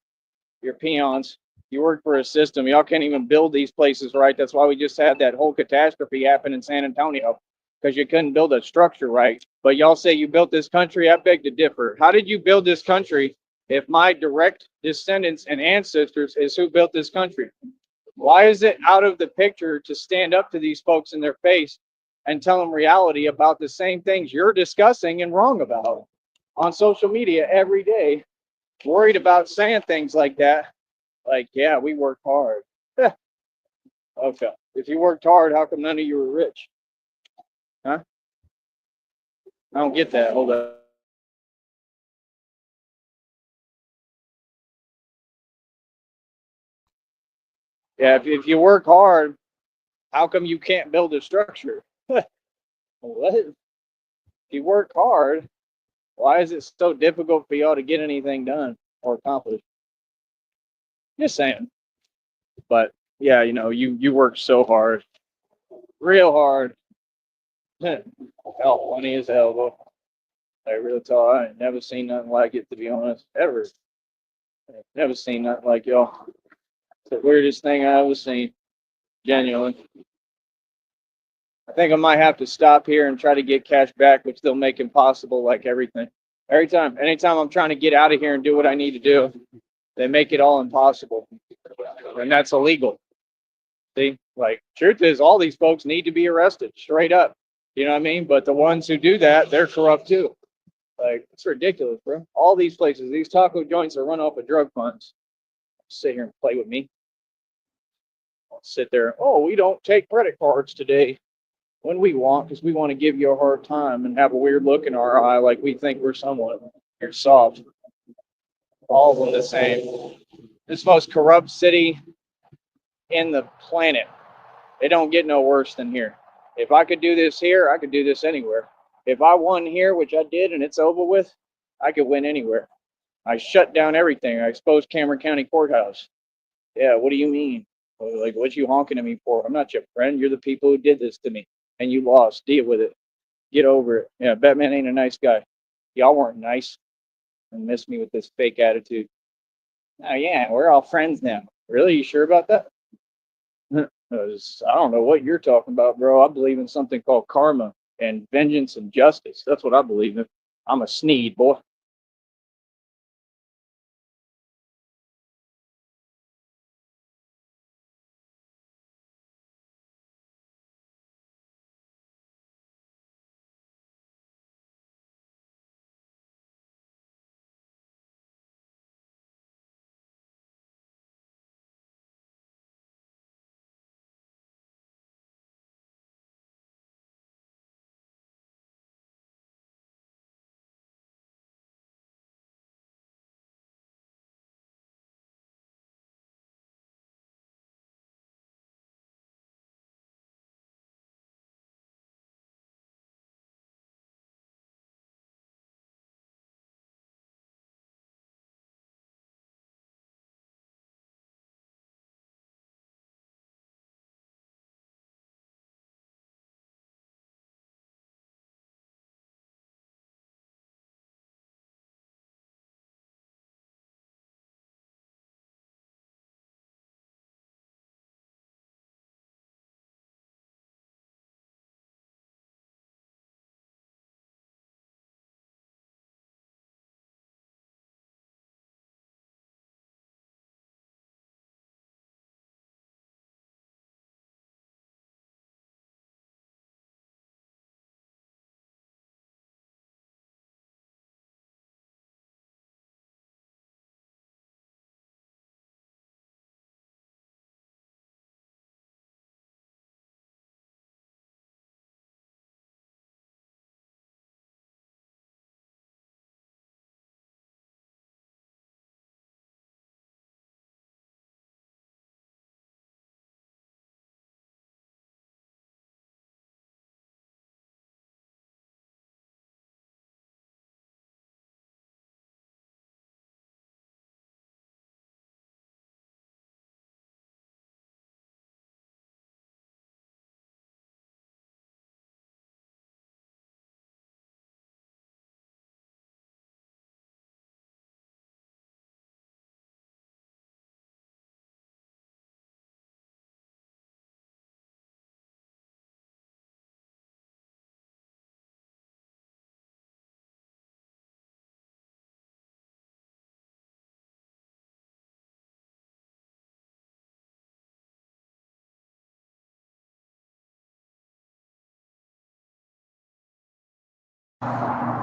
You're peons. You work for a system. Y'all can't even build these places right. That's why we just had that whole catastrophe happen in San Antonio, because you couldn't build a structure right. But y'all say you built this country. I beg to differ. How did you build this country if my direct descendants and ancestors is who built this country? Why is it out of the picture to stand up to these folks in their face and tell them reality about the same things you're discussing and wrong about on social media every day? Worried about saying things like that. Like, yeah, we work hard. Okay. If you worked hard, how come none of you were rich? Huh? I don't get that. Hold up. Yeah, if you work hard, how come you can't build a structure? What? If you work hard, why is it so difficult for y'all to get anything done or accomplished? Just saying. But yeah, you work so hard, real hard. Hell, funny as hell, though. Like, real talk, I ain't never seen nothing like it, to be honest, ever. Never seen nothing like y'all. It's the weirdest thing I ever seen. Genuinely. I think I might have to stop here and try to get cash back, which they'll make impossible, like everything. Anytime I'm trying to get out of here and do what I need to do, they make it all impossible. And that's illegal. See, like, truth is, all these folks need to be arrested, straight up. You know what I mean? But the ones who do that, they're corrupt too. Like, it's ridiculous, bro. All these places, these taco joints are run off of drug funds. Sit here and play with me. I'll sit there. Oh, we don't take credit cards today when we want, because we want to give you a hard time and have a weird look in our eye like we think we're someone. You're soft. All of them the same. This most corrupt city in the planet. It don't get no worse than here. If I could do this here, I could do this anywhere. If I won here, which I did, and it's over with, I could win anywhere. I shut down everything. I exposed Cameron County Courthouse. Yeah, what do you mean? Like, what you honking at me for? I'm not your friend. You're the people who did this to me, and you lost. Deal with it. Get over it. Yeah, Batman ain't a nice guy. Y'all weren't nice and missed me with this fake attitude. Oh, yeah, we're all friends now. Really? You sure about that? 'Cause I don't know what you're talking about, bro. I believe in something called karma and vengeance and justice. That's what I believe in. I'm a Sneed, boy.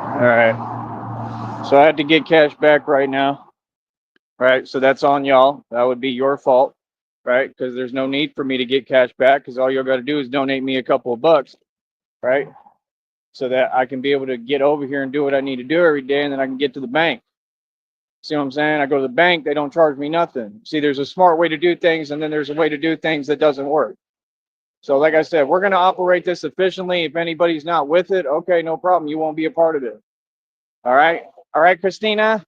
All right. So I had to get cash back right now. Right. So that's on y'all. That would be your fault. Right. Because there's no need for me to get cash back because all you got to do is donate me a couple of bucks. Right. So that I can be able to get over here and do what I need to do every day and then I can get to the bank. See what I'm saying? I go to the bank, they don't charge me nothing. See, there's a smart way to do things and then there's a way to do things that doesn't work. So, like I said, we're going to operate this efficiently. If anybody's not with it, okay, no problem. You won't be a part of it. All right. All right, Christina.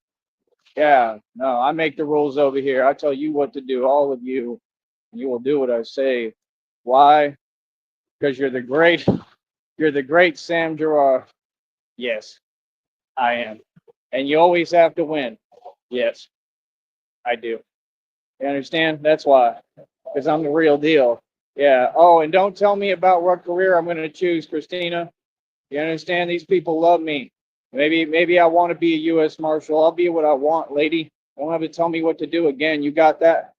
Yeah. No, I make the rules over here. I tell you what to do, all of you. You will do what I say. Why? Because you're the great Sam Gerard. Yes, I am. And you always have to win. Yes, I do. You understand? That's why. Because I'm the real deal. Yeah. Oh, and don't tell me about what career I'm going to choose, Christina. You understand? These people love me. Maybe I want to be a U.S. Marshal. I'll be what I want, lady. Don't have to tell me what to do again. You got that?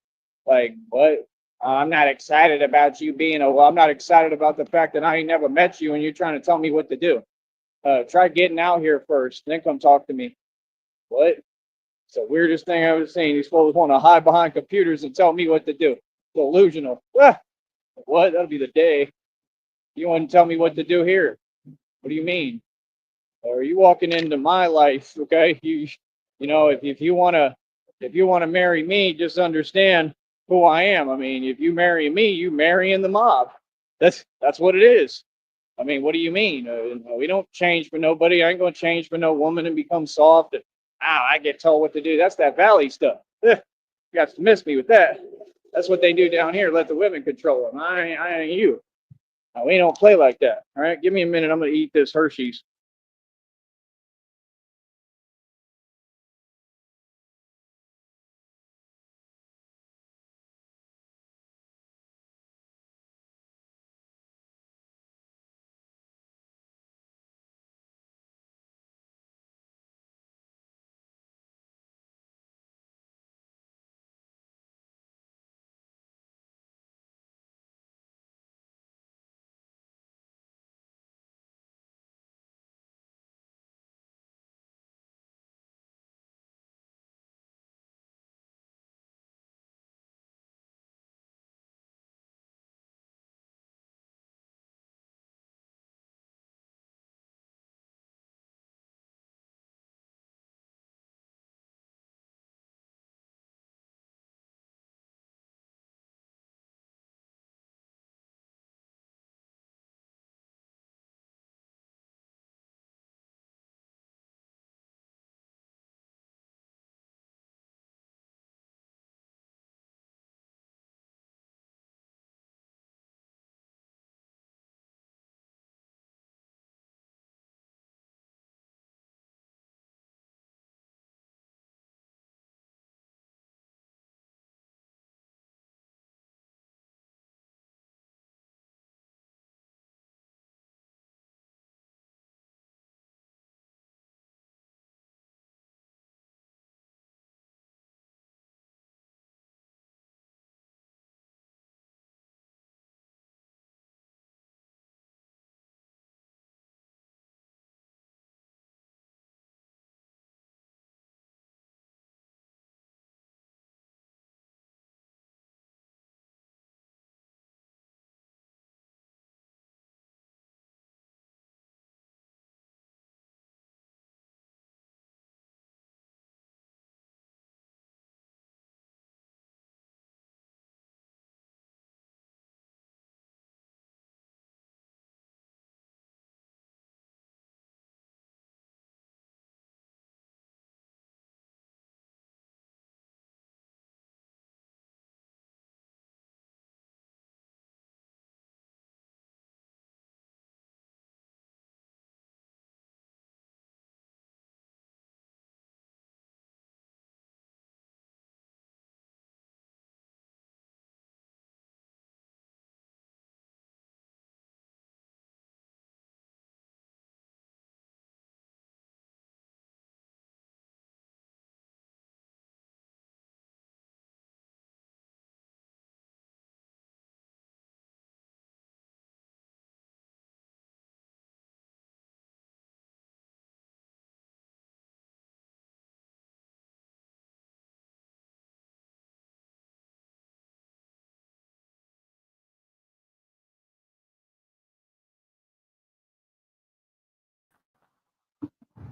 Like what? I'm not excited about you being a. Well, I'm not excited about the fact that I ain't never met you and you're trying to tell me what to do. Try getting out here first, then come talk to me. What? It's the weirdest thing I've ever seen. These folks want to hide behind computers and tell me what to do. Delusional. Ah, what? That'll be the day. You want to tell me what to do here? What do you mean? Or are you walking into my life? Okay, you know, if you want to marry me, just understand who I am. I mean, if you marry me, you marrying the mob. That's what it is. I mean, what do you mean? We don't change for nobody. I ain't gonna change for no woman and become soft. And I get told what to do. That's that valley stuff. You got to miss me with that. That's what they do down here. Let the women control them. I ain't you. We don't play like that. All right, give me a minute. I'm gonna eat this Hershey's.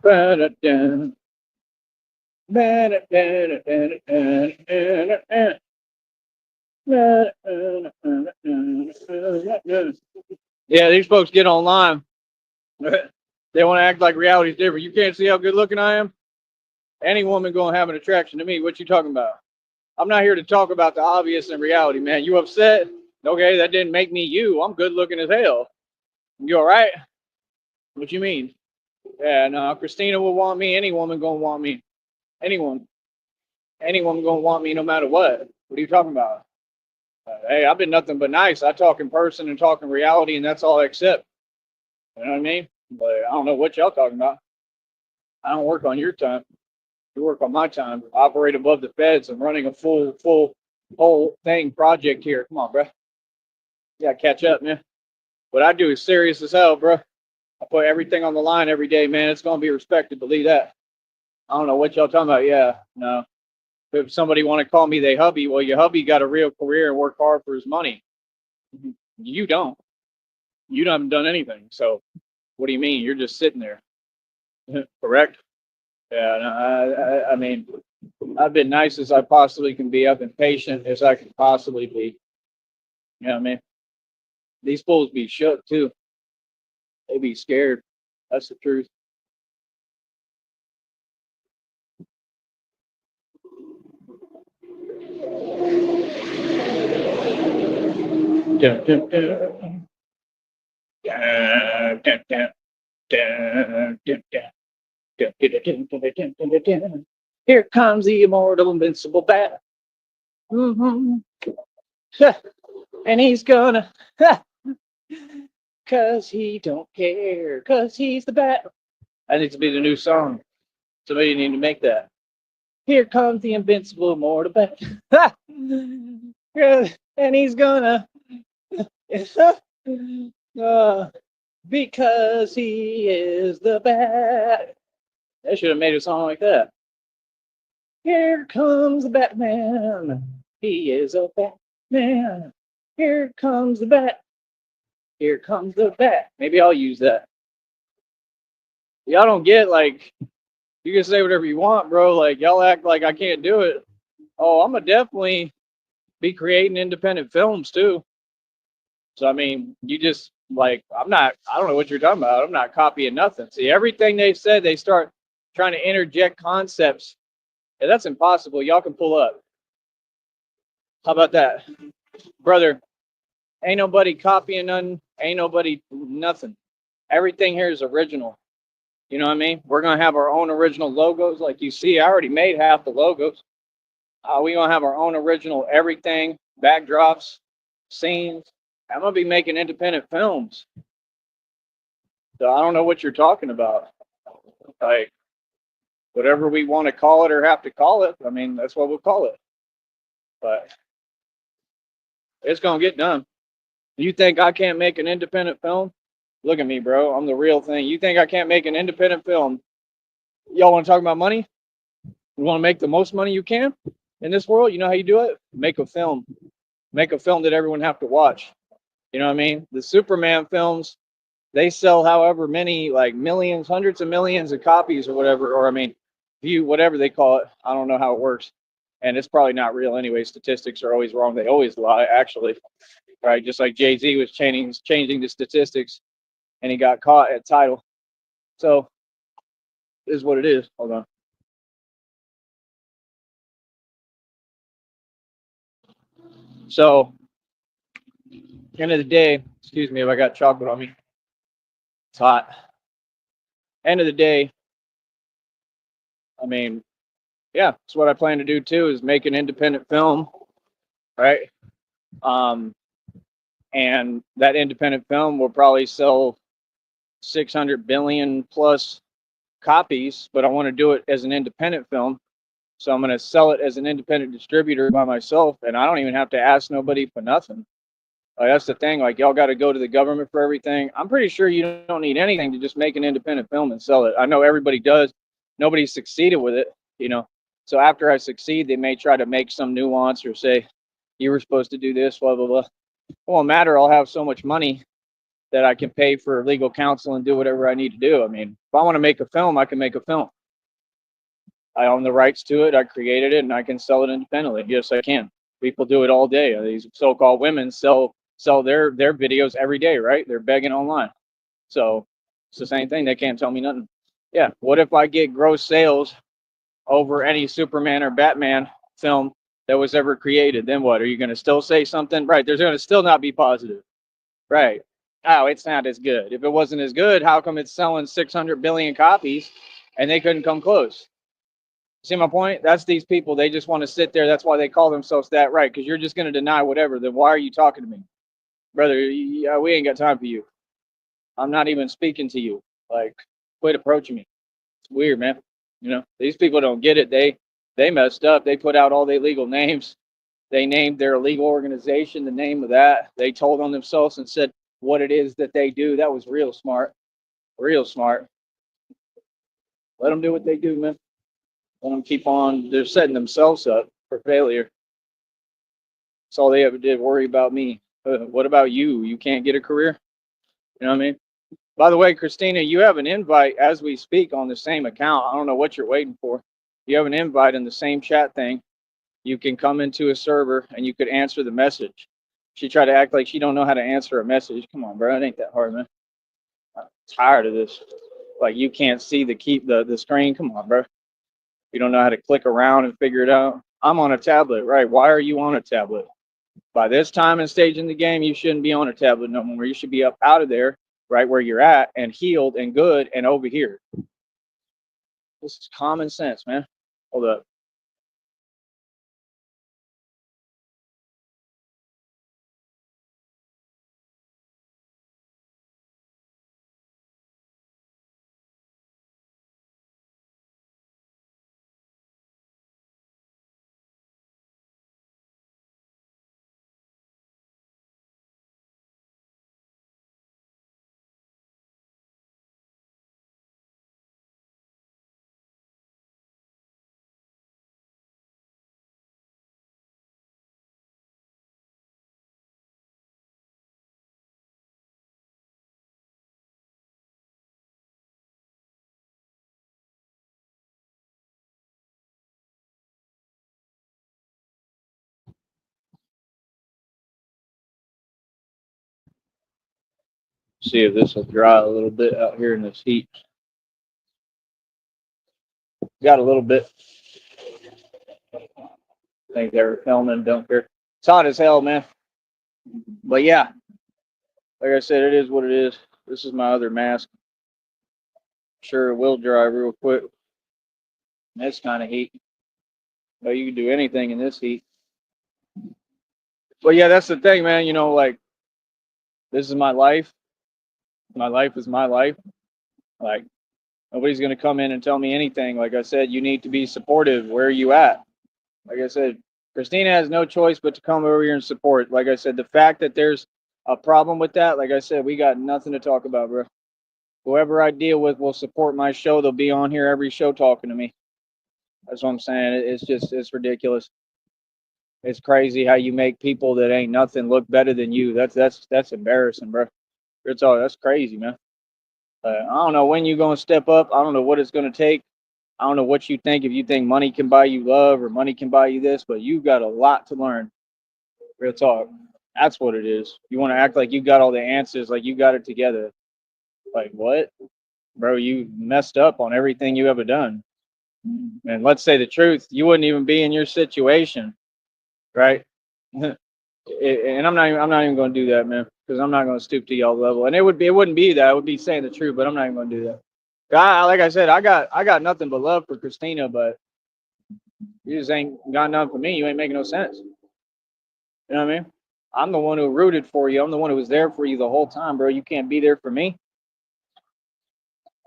Ba-da-da. Yeah, these folks get online. They want to act like reality's different. You can't see how good looking I am. Any woman gonna have an attraction to me. What you talking about? I'm not here to talk about the obvious in reality, man. You upset? Okay, that didn't make me you. I'm good looking as hell. You all right? What you mean? Yeah, no, Christina will want me. Any woman gonna want me. Anyone. Anyone gonna want me no matter what. What are you talking about? Hey, I've been nothing but nice. I talk in person and talk in reality, and that's all I accept. You know what I mean? But I don't know what y'all talking about. I don't work on your time. You work on my time. I operate above the feds. I'm running a full whole thing project here. Come on, bro. You gotta catch up, man. What I do is serious as hell, bro. I put everything on the line every day, man. It's gonna be respected. Believe that. I don't know what y'all talking about. Yeah, no. If somebody want to call me they hubby, well, your hubby got a real career and work hard for his money. You don't. You haven't done anything. So what do you mean? You're just sitting there. Correct? Yeah, no, I mean, I've been nice as I possibly can be. I've been patient as I can possibly be. You know what I mean? These fools be shook too. They be scared. That's the truth. Dun, dun, dun. Dun, dun, dun, dun, dun, dun. Dun, dun, dun, dun, dun, dun, dun, dun, dun. Here comes the immortal, invincible bat. Hmm. And he's gonna, cause he don't care, cause he's the bat. That needs to be the new song. Somebody need to make that. Here comes the invincible immortal bat. And he's gonna, uh, because he is the bat. They should have made a song like that. Here comes the Batman. He is a Batman. Here comes the bat. Here comes the bat. Maybe I'll use that. Y'all don't get like you can say whatever you want, bro. Like y'all act like I can't do it. Oh, I'm gonna definitely be creating independent films too. So I mean, you just like I'm not. I don't know what you're talking about. I'm not copying nothing. See, everything they've said, they start trying to interject concepts. And that's impossible. Y'all can pull up. How about that, brother? Ain't nobody copying none. Ain't nobody nothing. Everything here is original. You know what I mean? We're gonna have our own original logos, like you see. I already made half the logos. We gonna have our own original everything, backdrops, scenes. I'm gonna be making independent films. So I don't know what you're talking about. Like whatever we want to call it or have to call it. I mean, that's what we'll call it. But it's gonna get done. You think I can't make an independent film? Look at me, bro. I'm the real thing. You think I can't make an independent film? Y'all want to talk about money? You want to make the most money you can in this world? You know how you do it? Make a film. Make a film that everyone have to watch. You know what I mean? The Superman films, they sell however many, like millions, hundreds of millions of copies or whatever, or I mean, view, whatever they call it. I don't know how it works. And it's probably not real anyway. Statistics are always wrong. They always lie, actually. Right? Just like Jay-Z was changing the statistics and he got caught at Tidal. So it is what it is. Hold on. So end of the day, excuse me if I got chocolate on me. It's hot. End of the day, I mean, yeah, that's what I plan to do too, is make an independent film, right? Um, and that independent film will probably sell 600 billion plus copies, but I want to do it as an independent film. So I'm going to sell it as an independent distributor by myself, and I don't even have to ask nobody for nothing. Like, that's the thing. Like, y'all got to go to the government for everything. I'm pretty sure you don't need anything to just make an independent film and sell it. I know everybody does. Nobody succeeded with it, you know. So after I succeed, they may try to make some nuance or say, you were supposed to do this, blah, blah, blah. It won't matter. I'll have so much money that I can pay for legal counsel and do whatever I need to do. I mean, if I want to make a film, I can make a film. I own the rights to it. I created it, and I can sell it independently. Yes, I can. People do it all day. These so-called women sell their videos every day, right? They're begging online. So it's the same thing. They can't tell me nothing. Yeah. What if I get gross sales over any Superman or Batman film that was ever created? Then what? Are you going to still say something? Right. There's going to still not be positive. Right. Oh, it's not as good. If it wasn't as good, how come it's selling 600 billion copies and they couldn't come close? See my point? That's these people. They just want to sit there. That's why they call themselves that, right? Because you're just going to deny whatever. Then why are you talking to me? Brother, we ain't got time for you. I'm not even speaking to you. Like, quit approaching me. It's weird, man. You know, these people don't get it. They messed up. They put out all their legal names. They named their illegal organization the name of that. They told on themselves and said what it is that they do. That was real smart. Real smart. Let them do what they do, man. Let them keep on. They're setting themselves up for failure. That's all they ever did. Worry about me. What about you? You can't get a career? You know what I mean? By the way, Christina, you have an invite as we speak on the same account. I don't know what you're waiting for. You have an invite in the same chat thing. You can come into a server and you could answer the message. She tried to act like she don't know how to answer a message. Come on, bro. It ain't that hard, man. I'm tired of this. Like you can't see the screen. Come on, bro. You don't know how to click around and figure it out. I'm on a tablet, right? Why are you on a tablet? By this time and stage in the game, you shouldn't be on a tablet no more. You should be up out of there, right where you're at, and healed and good and over here. This is common sense, man. Hold up. See if this will dry a little bit out here in this heat. Got a little bit. Think they were filming, don't care. It's hot as hell, man. But yeah, like I said, it is what it is. This is my other mask. Sure, it will dry real quick. This kind of heat. But you can do anything in this heat. But yeah, that's the thing, man. You know, like, this is my life. My life is my life. Like, nobody's going to come in and tell me anything. Like I said, you need to be supportive. Where are you at? Like I said, Christina has no choice but to come over here and support. Like I said, the fact that there's a problem with that, like I said, we got nothing to talk about, bro. Whoever I deal with will support my show. They'll be on here every show talking to me. That's what I'm saying. It's ridiculous. It's crazy how you make people that ain't nothing look better than you. That's embarrassing, bro. That's crazy, man. I don't know when you're gonna step up. I don't know what it's gonna take. I don't know what you think. If you think money can buy you love or money can buy you this, but you got a lot to learn. Real talk. That's what it is. You want to act like you got all the answers, like you got it together. Like what, bro? You messed up on everything you ever done. And let's say the truth, you wouldn't even be in your situation, right? And I'm not even going to do that, man, because I'm not going to stoop to y'all level. And it wouldn't be that. I would be saying the truth, but I'm not even going to do that. Like I said, I got nothing but love for Christina, but you just ain't got nothing for me. You ain't making no sense. You know what I mean? I'm the one who rooted for you. I'm the one who was there for you the whole time, bro. You can't be there for me.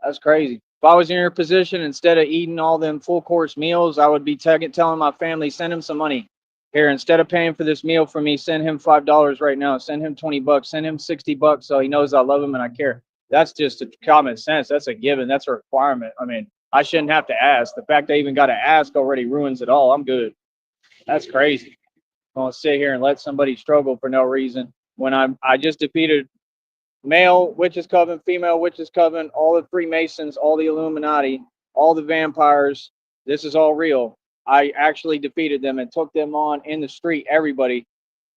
That's crazy. If I was in your position, instead of eating all them full course meals, I would be telling my family, send him some money. Here, instead of paying for this meal for me, send him $5 right now. Send him $20. Send him $60 so he knows I love him and I care. That's just a common sense. That's a given. That's a requirement. I mean, I shouldn't have to ask. The fact I even got to ask already ruins it all. I'm good. That's crazy. I'm gonna sit here and let somebody struggle for no reason when I just defeated male witches coven, female witches coven, all the Freemasons, all the Illuminati, all the vampires. This is all real. I actually defeated them and took them on in the street. Everybody,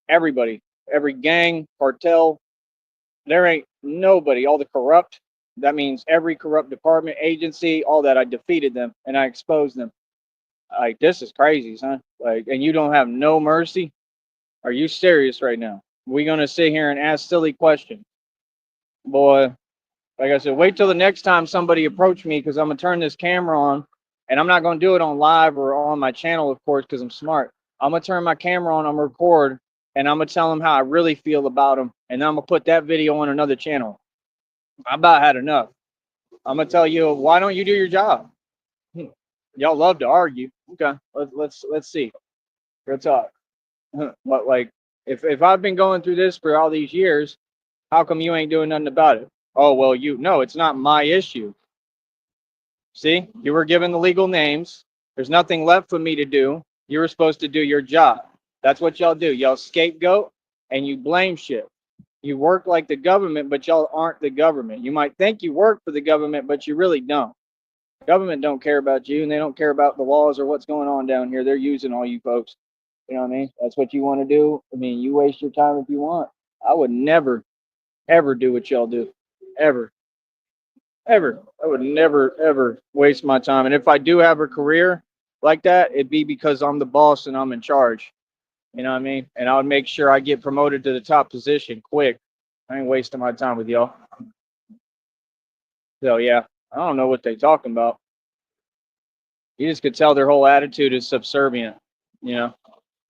every gang, cartel. There ain't nobody. All the corrupt. That means every corrupt department, agency, all that. I defeated them and I exposed them. Like, this is crazy, son. Like, and you don't have no mercy. Are you serious right now? We gonna sit here and ask silly questions, boy? Like I said, wait till the next time somebody approach me, because I'm gonna turn this camera on, and I'm not gonna do it on live or on my channel, of course, because I'm smart. I'm gonna turn my camera on, I'm gonna record, and I'm gonna tell them how I really feel about them, and then I'm gonna put that video on another channel. I about had enough. I'm gonna tell you, why don't you do your job? Y'all love to argue. Okay, let's see. Let's talk. But like, if I've been going through this for all these years, how come you ain't doing nothing about it? Oh well, no, it's not my issue. See, you were given the legal names. There's nothing left for me to do. You were supposed to do your job. That's what y'all do. Y'all scapegoat and you blame shit. You work like the government, but y'all aren't the government. You might think you work for the government, but you really don't. Government don't care about you, and they don't care about the laws or what's going on down here. They're using all you folks. You know what I mean? That's what you want to do. I mean, you waste your time if you want. I would never, ever do what y'all do. Ever. Ever. I would never, ever waste my time. And if I do have a career like that, it'd be because I'm the boss and I'm in charge. You know what I mean? And I would make sure I get promoted to the top position quick. I ain't wasting my time with y'all. So yeah, I don't know what they talking about. You just could tell their whole attitude is subservient. You know,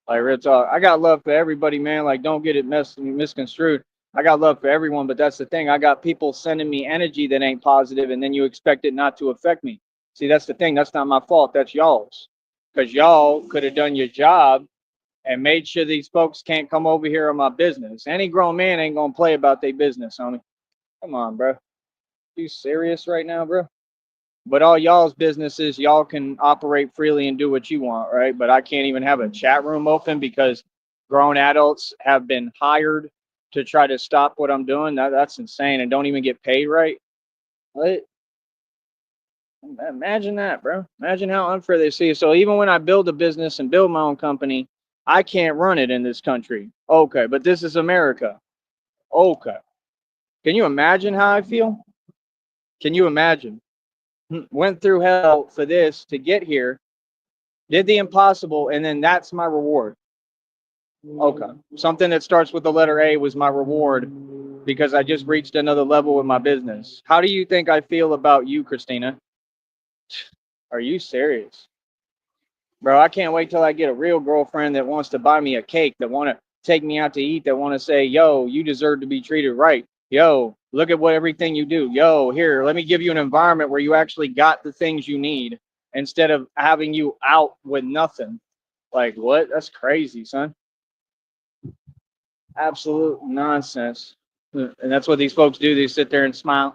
like real talk. I got love for everybody, man. Like, don't get it misconstrued. I got love for everyone, but that's the thing. I got people sending me energy that ain't positive, and then you expect it not to affect me. See, that's the thing. That's not my fault. That's y'all's. Because y'all could have done your job and made sure these folks can't come over here on my business. Any grown man ain't gonna play about their business, homie. Come on, bro. You serious right now, bro? But all y'all's businesses, y'all can operate freely and do what you want, right? But I can't even have a chat room open because grown adults have been hired to try to stop what I'm doing. That's insane, and don't even get paid right. What? Imagine that, bro. Imagine how unfair they see it. So even when I build a business and build my own company, I can't run it in this country. Okay, but this is America. Okay. Can you imagine how I feel? Can you imagine? Went through hell for this to get here, did the impossible, and then that's my reward. Okay. Something that starts with the letter A was my reward because I just reached another level with my business. How do you think I feel about you, Christina? Are you serious? Bro, I can't wait till I get a real girlfriend that wants to buy me a cake, that want to take me out to eat, that want to say, yo, you deserve to be treated right. Yo, look at what everything you do. Yo, here, let me give you an environment where you actually got the things you need instead of having you out with nothing. Like, what? That's crazy, son. Absolute nonsense. And that's what these folks do. They sit there and smile.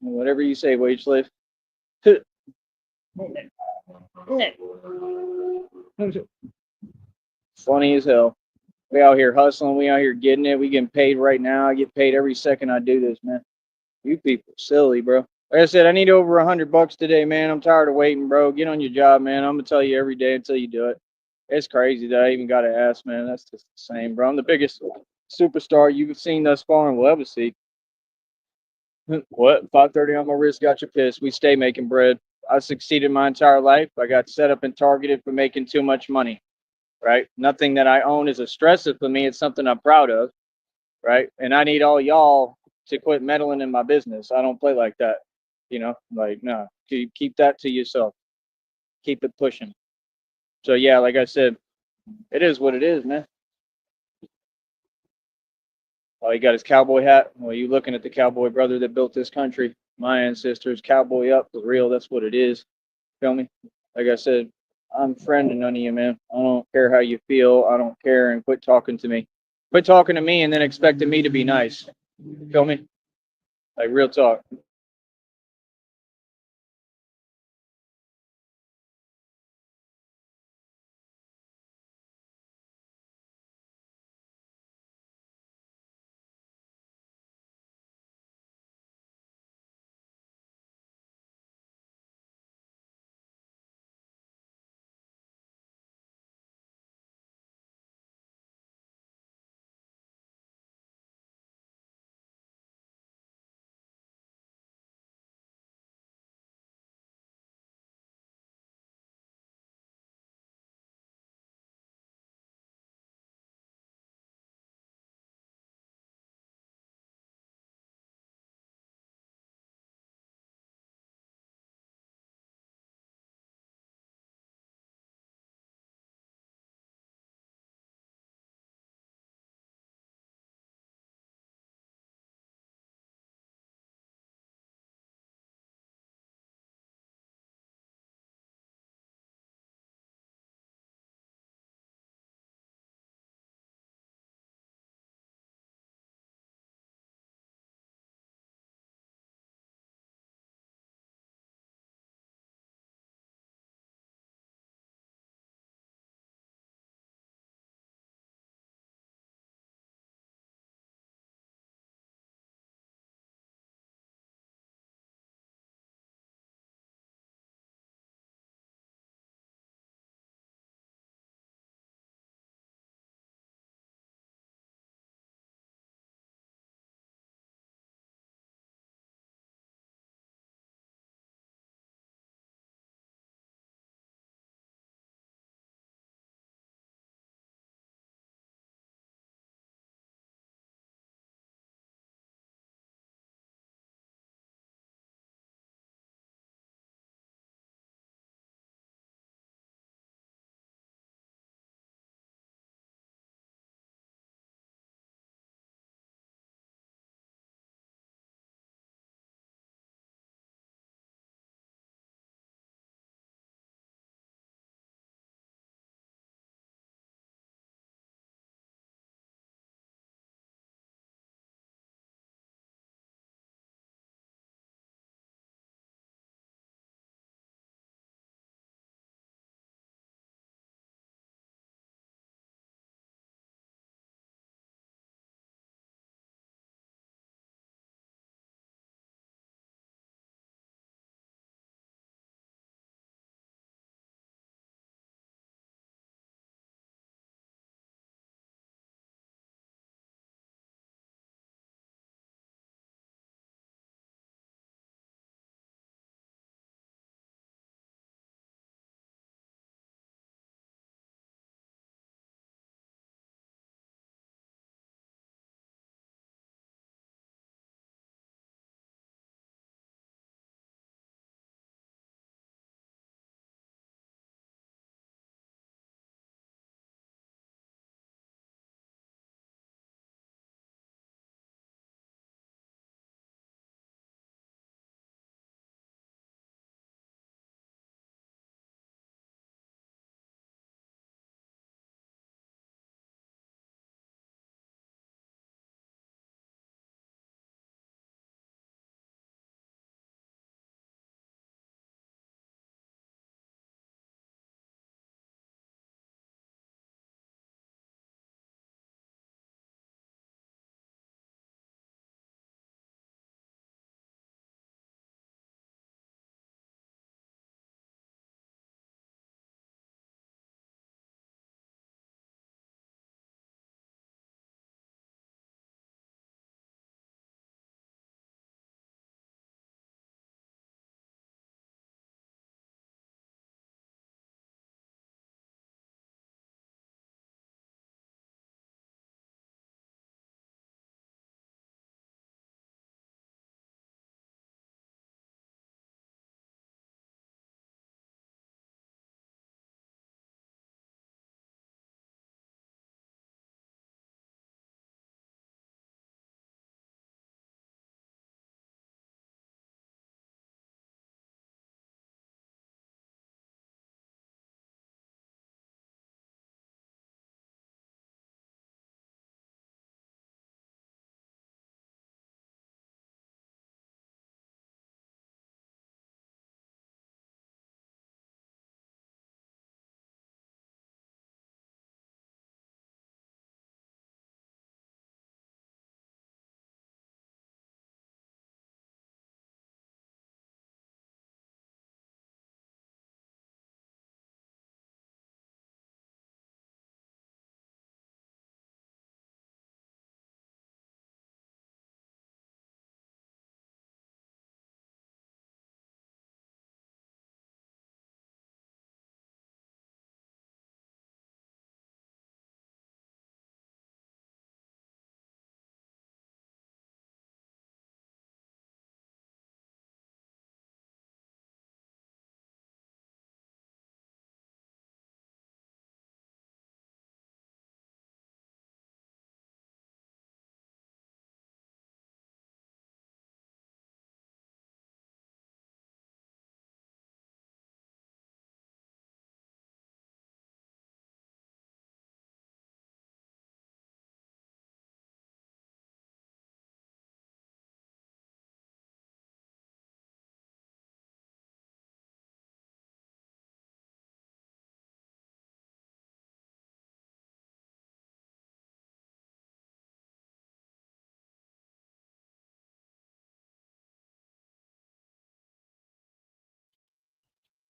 Whatever you say, wage slave. Funny as hell. We out here hustling. We out here getting it. We getting paid right now. I get paid every second I do this, man. You people silly, bro. Like I said, I need over $100 today, man. I'm tired of waiting, bro. Get on your job, man. I'm gonna tell you every day until you do it. It's crazy that I even got to ask, man. That's just the same, bro. I'm the biggest superstar you've seen thus far and will ever see. What? 5:30 on my wrist got you pissed. We stay making bread. I succeeded my entire life. I got set up and targeted for making too much money, right? Nothing that I own is a stressor for me. It's something I'm proud of, right? And I need all y'all to quit meddling in my business. I don't play like that, like, no, keep that to yourself. Keep it pushing. So yeah, like I said, it is what it is, man. Oh, he got his cowboy hat. Well, you looking at the cowboy brother that built this country. My ancestors, cowboy up for real. That's what it is. Feel me? Like I said, I'm friending none of you, man. I don't care how you feel. I don't care, and quit talking to me. Quit talking to me and then expecting me to be nice. Feel me? Like real talk.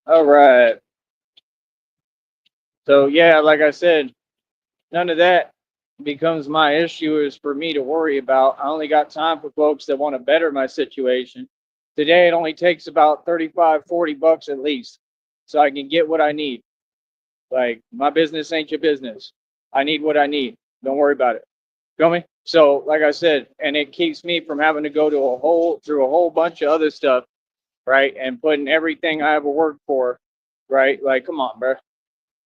All right. So yeah, like I said, none of that becomes my issue is for me to worry about. I only got time for folks that want to better my situation. Today it only takes about 35, 40 bucks at least so I can get what I need. Like my business ain't your business. I need what I need. Don't worry about it. Feel me? So like I said, and it keeps me from having to go to through a whole bunch of other stuff, right? And putting everything I ever worked for, right? Like, come on, bro.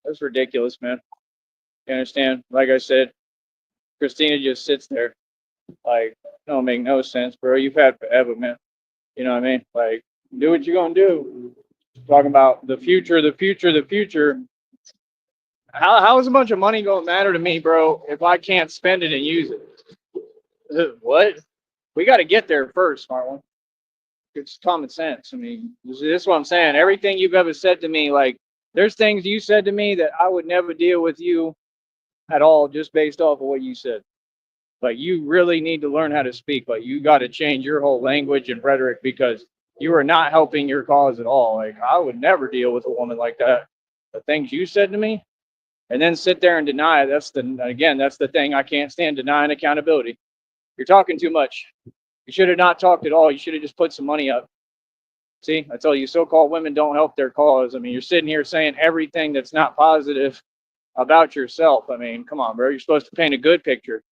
That's ridiculous, man. You understand? Like I said, Christina just sits there. Like, don't make no sense, bro. You've had forever, man. You know what I mean? Like, do what you're gonna do. Talking about the future, the future, the future. How is a bunch of money gonna matter to me, bro, if I can't spend it and use it? What? We got to get there first, smart one. It's common sense. I mean, this is what I'm saying. Everything you've ever said to me, like, there's things you said to me that I would never deal with you at all just based off of what you said. Like you really need to learn how to speak. Like you got to change your whole language and rhetoric because you are not helping your cause at all. Like I would never deal with a woman like that. The things you said to me, and then sit there and deny. That's the thing I can't stand, denying accountability. You're talking too much. You should have not talked at all. You should have just put some money up. See, I tell you, so-called women don't help their cause. I mean, you're sitting here saying everything that's not positive about yourself. I mean, come on, bro. You're supposed to paint a good picture.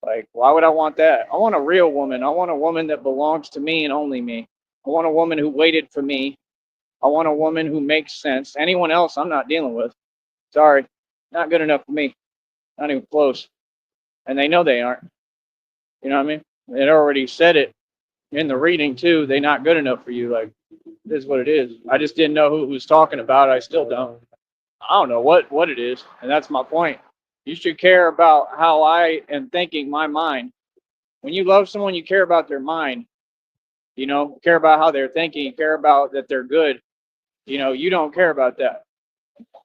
Like, why would I want that? I want a real woman. I want a woman that belongs to me and only me. I want a woman who waited for me. I want a woman who makes sense. Anyone else, I'm not dealing with. Sorry, not good enough for me. Not even close. And they know they aren't. You know what I mean? They already said it in the reading too. They're not good enough for you. Like, it is what it is. I just didn't know who it was talking about. I still don't. I don't know what it is, and that's my point. You should care about how I am thinking, my mind. When you love someone, you care about their mind. You know, care about how they're thinking. You care about that they're good. You know, you don't care about that.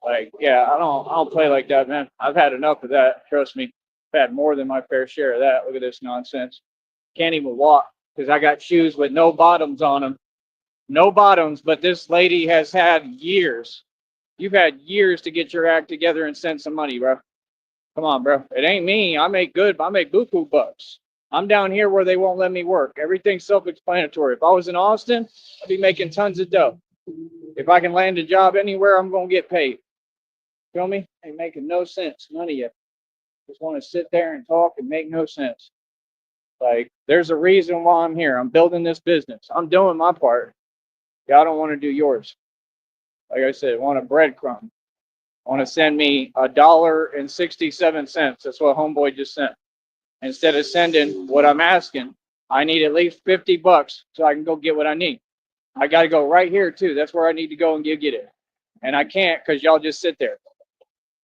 Like, yeah, I don't play like that, man. I've had enough of that. Trust me, I've had more than my fair share of that. Look at this nonsense. Can't even walk because I got shoes with no bottoms on them. No bottoms, but this lady has had years. You've had years to get your act together and send some money, bro. Come on, bro. It ain't me. I make good. I make buku bucks. I'm down here where they won't let me work. Everything's self-explanatory. If I was in Austin, I'd be making tons of dough. If I can land a job anywhere, I'm gonna get paid. Feel me? Ain't making no sense. None of you just want to sit there and talk and make no sense. Like, there's a reason why I'm here. I'm building this business. I'm doing my part. Y'all don't want to do yours. Like I said, want a breadcrumb. Want to send me $1.67. That's what homeboy just sent. Instead of sending what I'm asking, I need at least 50 bucks so I can go get what I need. I got to go right here too. That's where I need to go and get it. And I can't because y'all just sit there.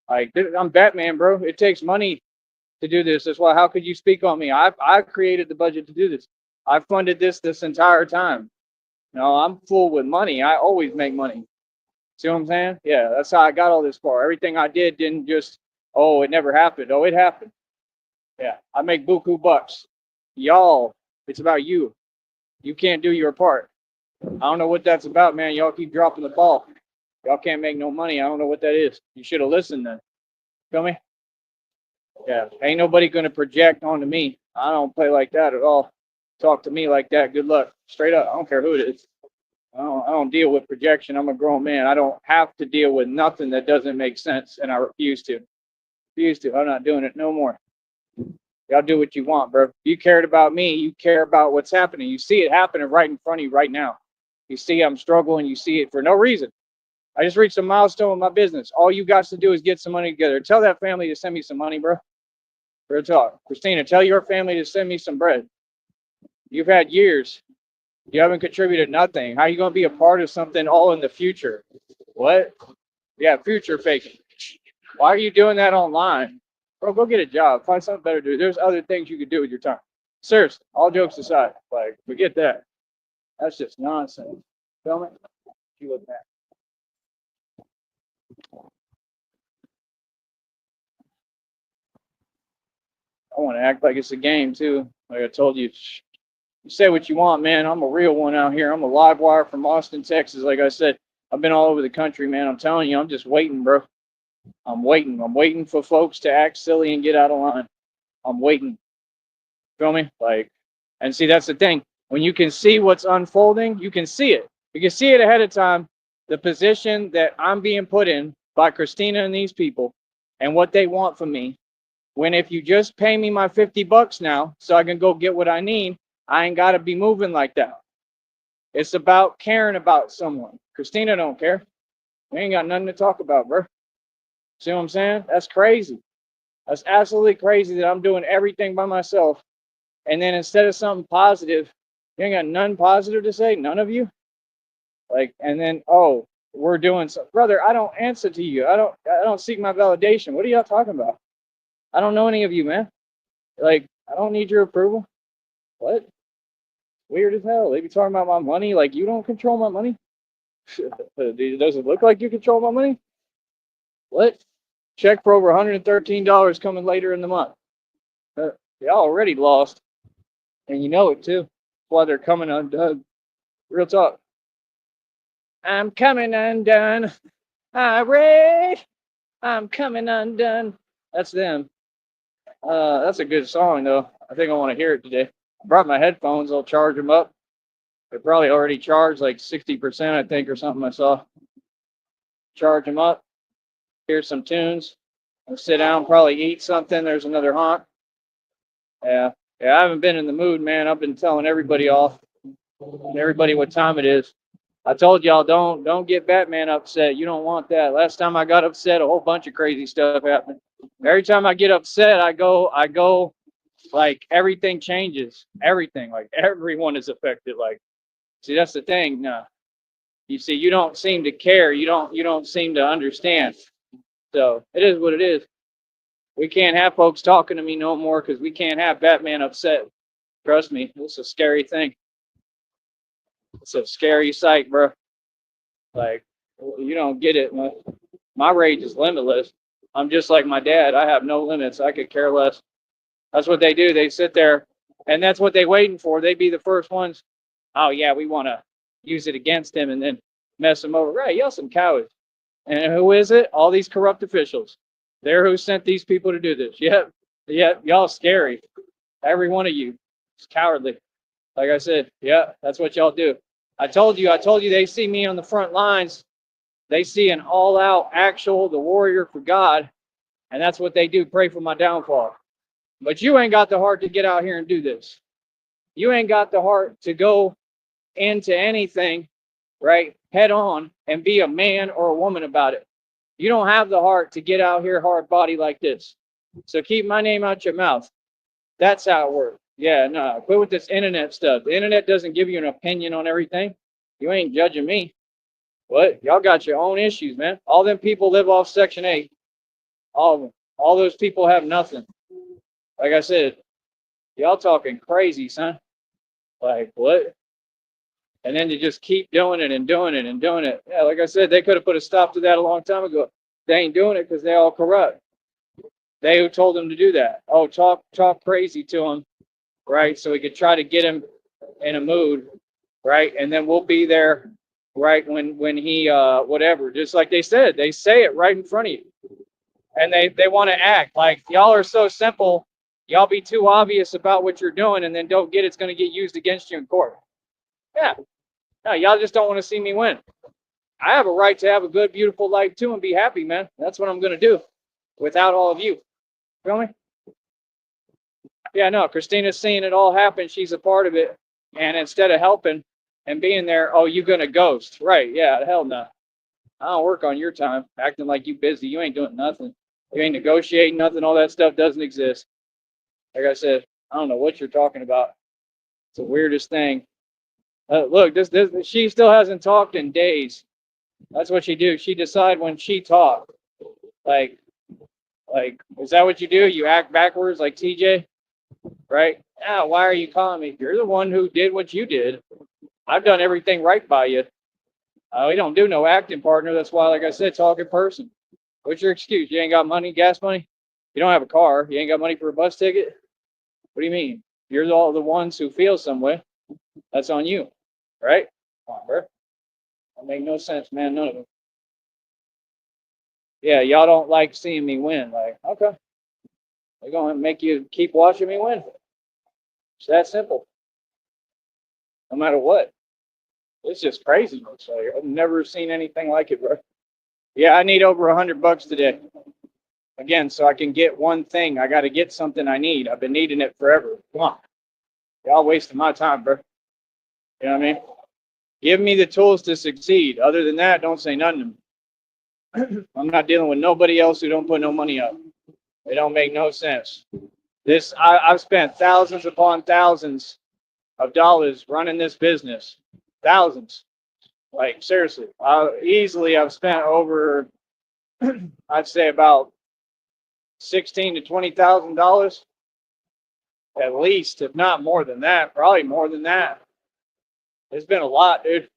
Like, I'm Batman, bro. It takes money to do this. That's why. How could you speak on me? I created the budget to do this. I funded this entire time. No, I'm full with money. I always make money. See what I'm saying? Yeah, that's how I got all this far. Everything I did didn't just, oh, it never happened. Oh, it happened. Yeah, I make buku bucks. Y'all, it's about you. You can't do your part. I don't know what that's about, man. Y'all keep dropping the ball. Y'all can't make no money. I don't know what that is. You should have listened then. Feel me? Yeah, ain't nobody gonna project onto me. I don't play like that at all. Talk to me like that. Good luck. Straight up. I don't care who it is. I don't deal with projection. I'm a grown man. I don't have to deal with nothing that doesn't make sense, and I refuse to. Refuse to. I'm not doing it no more. Y'all do what you want, bro. If you cared about me, you care about what's happening. You see it happening right in front of you right now. You see I'm struggling. You see it for no reason. I just reached a milestone with my business. All you got to do is get some money together. Tell that family to send me some money, bro. Real talk. Christina, tell your family to send me some bread. You've had years. You haven't contributed nothing. How are you going to be a part of something all in the future? What? Yeah, future faking. Why are you doing that online? Bro, go get a job. Find something better to do. There's other things you could do with your time. Seriously, all jokes aside, like, forget that. That's just nonsense. Feel me? You look back. I want to act like it's a game, too. Like I told you, you say what you want, man. I'm a real one out here. I'm a live wire from Austin, Texas. Like I said, I've been all over the country, man. I'm telling you, I'm just waiting, bro. I'm waiting. I'm waiting for folks to act silly and get out of line. I'm waiting. Feel me? Like, and see, that's the thing. When you can see what's unfolding, you can see it. You can see it ahead of time. The position that I'm being put in by Christina and these people and what they want from me. When if you just pay me my $50 now so I can go get what I need, I ain't got to be moving like that. It's about caring about someone. Christina don't care. We ain't got nothing to talk about, bro. See what I'm saying? That's crazy. That's absolutely crazy that I'm doing everything by myself. And then instead of something positive, you ain't got none positive to say, none of you. Like, and then, oh, we're doing so, brother. I don't answer to you. I don't seek my validation. What are y'all talking about? I don't know any of you, man. Like, I don't need your approval. What? Weird as hell. They be talking about my money. Like, you don't control my money. Does it look like you control my money? What? Check for over $113 coming later in the month. Y'all already lost, and you know it too. That's why they're coming undone. Real talk. I'm coming undone. Irate. I'm coming undone. That's them. That's a good song though. I think I want to hear it today. I brought my headphones. I'll charge them up. They're probably already charged like 60%, I think, or something. I saw. Charge them up. Hear some tunes. I'll sit down, probably eat something. There's another honk. Yeah. Yeah, I haven't been in the mood, man. I've been telling everybody off. Everybody what time it is. I told y'all don't get Batman upset. You don't want that. Last time I got upset, a whole bunch of crazy stuff happened. Every time I get upset, I go like everything changes. Everything, like everyone is affected. Like, see, that's the thing. No. You see, you don't seem to care. You don't seem to understand. So it is what it is. We can't have folks talking to me no more because we can't have Batman upset. Trust me, it's a scary thing. It's a scary sight, bro. Like, you don't get it. My rage is limitless. I'm just like my dad. I have no limits. I could care less. That's what they do. They sit there, and that's what they waiting for. They be the first ones. Oh yeah, we want to use it against him and then mess him over. Right? Y'all some cowards. And who is it? All these corrupt officials. They're who sent these people to do this. Yep. Yep. Y'all scary. Every one of you. It's cowardly. Like I said, yeah, that's what y'all do. I told you they see me on the front lines. They see an all-out actual, the warrior for God, and that's what they do, pray for my downfall. But you ain't got the heart to get out here and do this. You ain't got the heart to go into anything, right, head on and be a man or a woman about it. You don't have the heart to get out here hard body like this. So keep my name out your mouth. That's how it works. Yeah, no, quit with this internet stuff. The internet doesn't give you an opinion on everything. You ain't judging me. What? Y'all got your own issues, man. All them people live off Section 8. All of them. All those people have nothing. Like I said, y'all talking crazy, son. Like, what? And then you just keep doing it and doing it and doing it. Yeah, like I said, they could have put a stop to that a long time ago. They ain't doing it because they all corrupt. They who told them to do that. Oh, talk crazy to them, right? So we could try to get him in a mood, right? And then we'll be there, right, when he whatever. Just like they said, they say it right in front of you. And they want to act like y'all are so simple. Y'all be too obvious about what you're doing and then don't get it's going to get used against you in court. Yeah. No, y'all just don't want to see me win. I have a right to have a good, beautiful life too and be happy, man. That's what I'm going to do without all of you. Feel me? Yeah, no, Christina's seeing it all happen. She's a part of it. And instead of helping and being there, oh, you going to ghost. Right. Yeah, hell no. I don't work on your time, acting like you busy. You ain't doing nothing. You ain't negotiating nothing. All that stuff doesn't exist. Like I said, I don't know what you're talking about. It's the weirdest thing. Look, this she still hasn't talked in days. That's what she do. She decide when she talk. Like, is that what you do? You act backwards like TJ, right? Ah, why are you calling me? You're the one who did what you did. I've done everything right by you. We don't do no acting, partner. That's why, like I said, talk in person. What's your excuse? You ain't got money, gas money? You don't have a car. You ain't got money for a bus ticket? What do you mean? You're all the ones who feel some way. That's on you, right? Come on, bro. That make no sense, man. None of them. Yeah, y'all don't like seeing me win. Like, okay, they're gonna make you keep watching me win. It's that simple. No matter what. It's just crazy. It's like, I've never seen anything like it, bro. Yeah, I need over $100 today. Again, so I can get one thing. I got to get something I need. I've been needing it forever. Come on. Y'all wasting my time, bro. You know what I mean? Give me the tools to succeed. Other than that, don't say nothing to me. I'm not dealing with nobody else who don't put no money up. It don't make no sense. I've spent thousands upon thousands of dollars running this business. Thousands. Like, seriously. I've spent over, I'd say about $16,000 to $20,000 at least, if not more than that, probably more than that. It's been a lot, dude. It's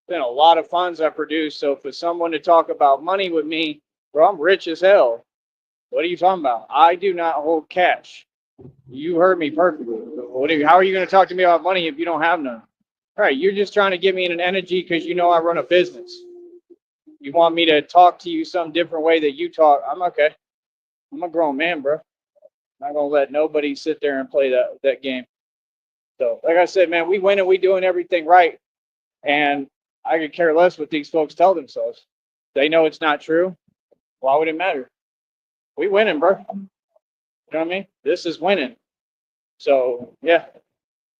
been a lot of funds I produced. So for someone to talk about money with me, bro, I'm rich as hell. What are you talking about? I do not hold cash. You heard me perfectly. How are you going to talk to me about money if you don't have none? All right, you're just trying to give me an energy because you know I run a business. You want me to talk to you some different way that you talk. I'm okay. I'm a grown man, bro. I'm not gonna let nobody sit there and play that game. So, like I said, man, we win and we doing everything right. And I could care less what these folks tell themselves. They know it's not true. Why would it matter? We winning, bro. You know what I mean? This is winning. So, yeah.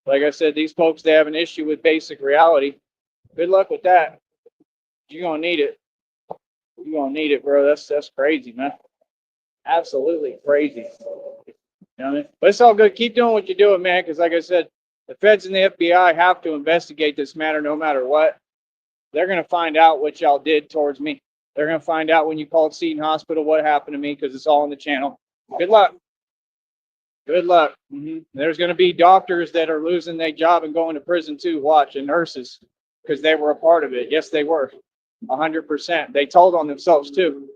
Like I said, these folks, they have an issue with basic reality. Good luck with that. You're gonna need it. You're gonna need it, bro. That's crazy, man. Absolutely crazy. You know what I mean? But it's all good. Keep doing what you're doing, man. Because like I said, the feds and the FBI have to investigate this matter no matter what. They're going to find out what y'all did towards me. They're going to find out when you called Seton Hospital what happened to me because it's all on the channel. Good luck. Good luck. There's going to be doctors that are losing their job and going to prison too. Watch, and nurses because they were a part of it. Yes, they were. 100%. They told on themselves too.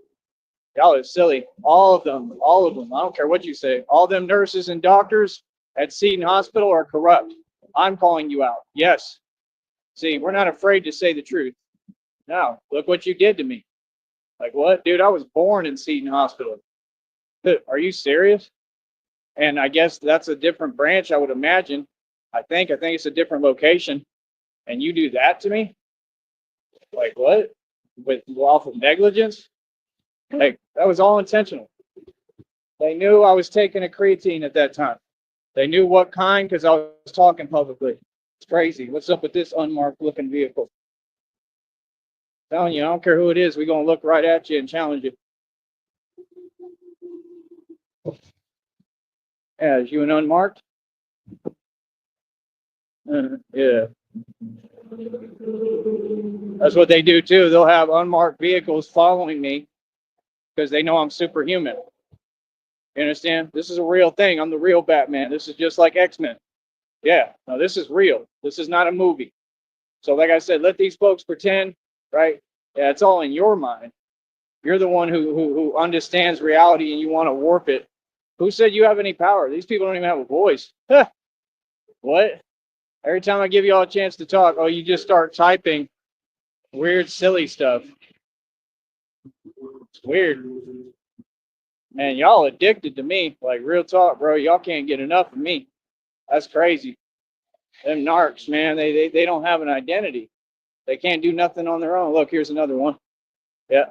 Y'all are silly. All of them. I don't care what you say. All them nurses and doctors at Seton Hospital are corrupt. I'm calling you out. Yes. See, we're not afraid to say the truth. Now, look what you did to me. Like what? Dude, I was born in Seton Hospital. Are you serious? And I guess that's a different branch, I would imagine. I think it's a different location. And you do that to me? Like what? With lawful negligence? Like that was all intentional. They knew I was taking a creatine at that time. They knew what kind because I was talking publicly. It's crazy. What's up with this unmarked looking vehicle? I'm telling you, I don't care who it is. We're going to look right at you and challenge you. Yeah, is you an unmarked? Yeah. That's what they do too. They'll have unmarked vehicles following me because they know I'm superhuman. You understand? This is a real thing. I'm the real Batman. This is just like X-Men. Yeah, no, this is real. This is not a movie. So like I said, let these folks pretend, right? Yeah, it's all in your mind. You're the one who understands reality and you want to warp it. Who said you have any power? These people don't even have a voice. Huh. What? Every time I give you all a chance to talk, oh, you just start typing weird, silly stuff. It's weird. Man, y'all addicted to me. Like real talk, bro. Y'all can't get enough of me. That's crazy. Them narcs, man, they don't have an identity. They can't do nothing on their own. Look, here's another one. Yeah.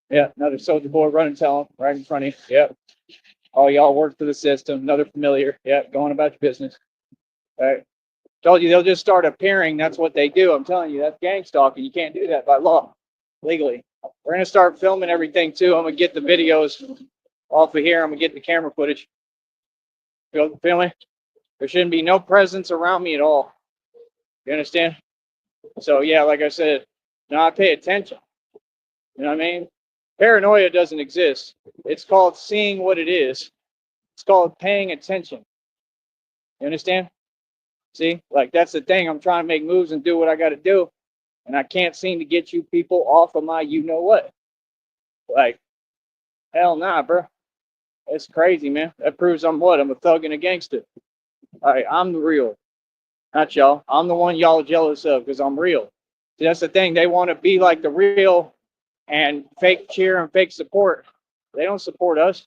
Yeah, another soldier boy running tell right in front of you. Yep. All y'all work for the system. Another familiar. Yep, going about your business. All right. Told you they'll just start appearing. That's what they do. I'm telling you, that's gang stalking. You can't do that by law, legally. We're gonna start filming everything too. I'm gonna get the videos off of here. I'm gonna get the camera footage. Feel me? There shouldn't be no presence around me at all. You understand? So yeah, like I said, now I pay attention. You know what I mean? Paranoia doesn't exist. It's called seeing what it is. It's called paying attention. You understand? See, like that's the thing. I'm trying to make moves and do what I got to do, and I can't seem to get you people off of my you know what. Like, hell nah, bro. It's crazy, man. That proves I'm what? I'm a thug and a gangster. All right, I'm the real, not y'all. I'm the one y'all are jealous of because I'm real. See, that's the thing. They want to be like the real and fake cheer and fake support. They don't support us.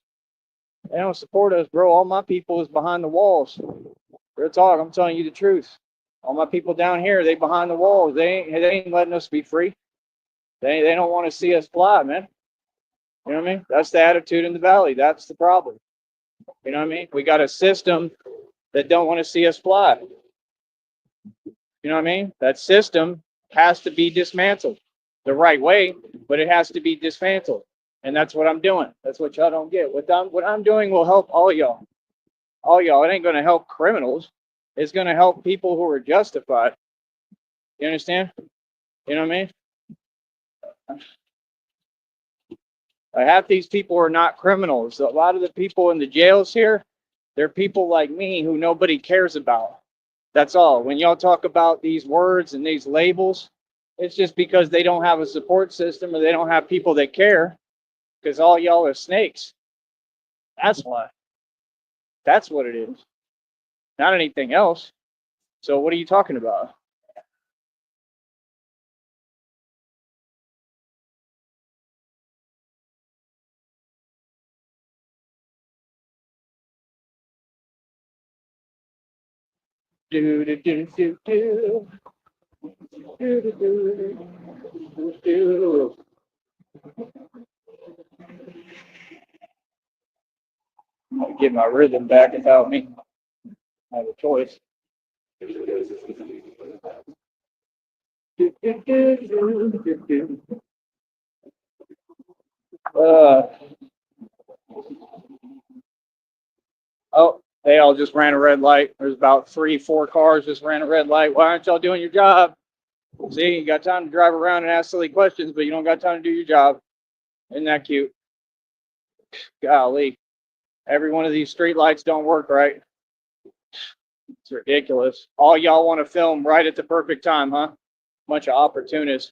They don't support us, bro. All my people is behind the walls. Real talk. I'm telling you the truth. All my people down here, they behind the walls. They ain't letting us be free. They don't want to see us fly, man. You know what I mean? That's the attitude in the valley. That's the problem. You know what I mean? We got a system that don't want to see us fly. You know what I mean? That system has to be dismantled the right way, but it has to be dismantled. And that's what I'm doing. That's what y'all don't get. What I'm doing will help all y'all. All y'all. It ain't going to help criminals. It's going to help people who are justified. You understand? You know what I mean? Half these people are not criminals. A lot of the people in the jails here, they're people like me who nobody cares about. That's all. When y'all talk about these words and these labels, it's just because they don't have a support system or they don't have people that care, because all y'all are snakes. That's why. That's what it is. Not anything else. So what are you talking about? Do do do do do do do do do. I'll get my rhythm back without me. I have a choice. Uh, oh, they all just ran a red light. There's about 3, 4 cars just ran a red light. Why aren't y'all doing your job? See, you got time to drive around and ask silly questions, but you don't got time to do your job. Isn't that cute? Golly. Every one of these street lights don't work right. It's ridiculous. All y'all want to film right at the perfect time, huh? Bunch of opportunists.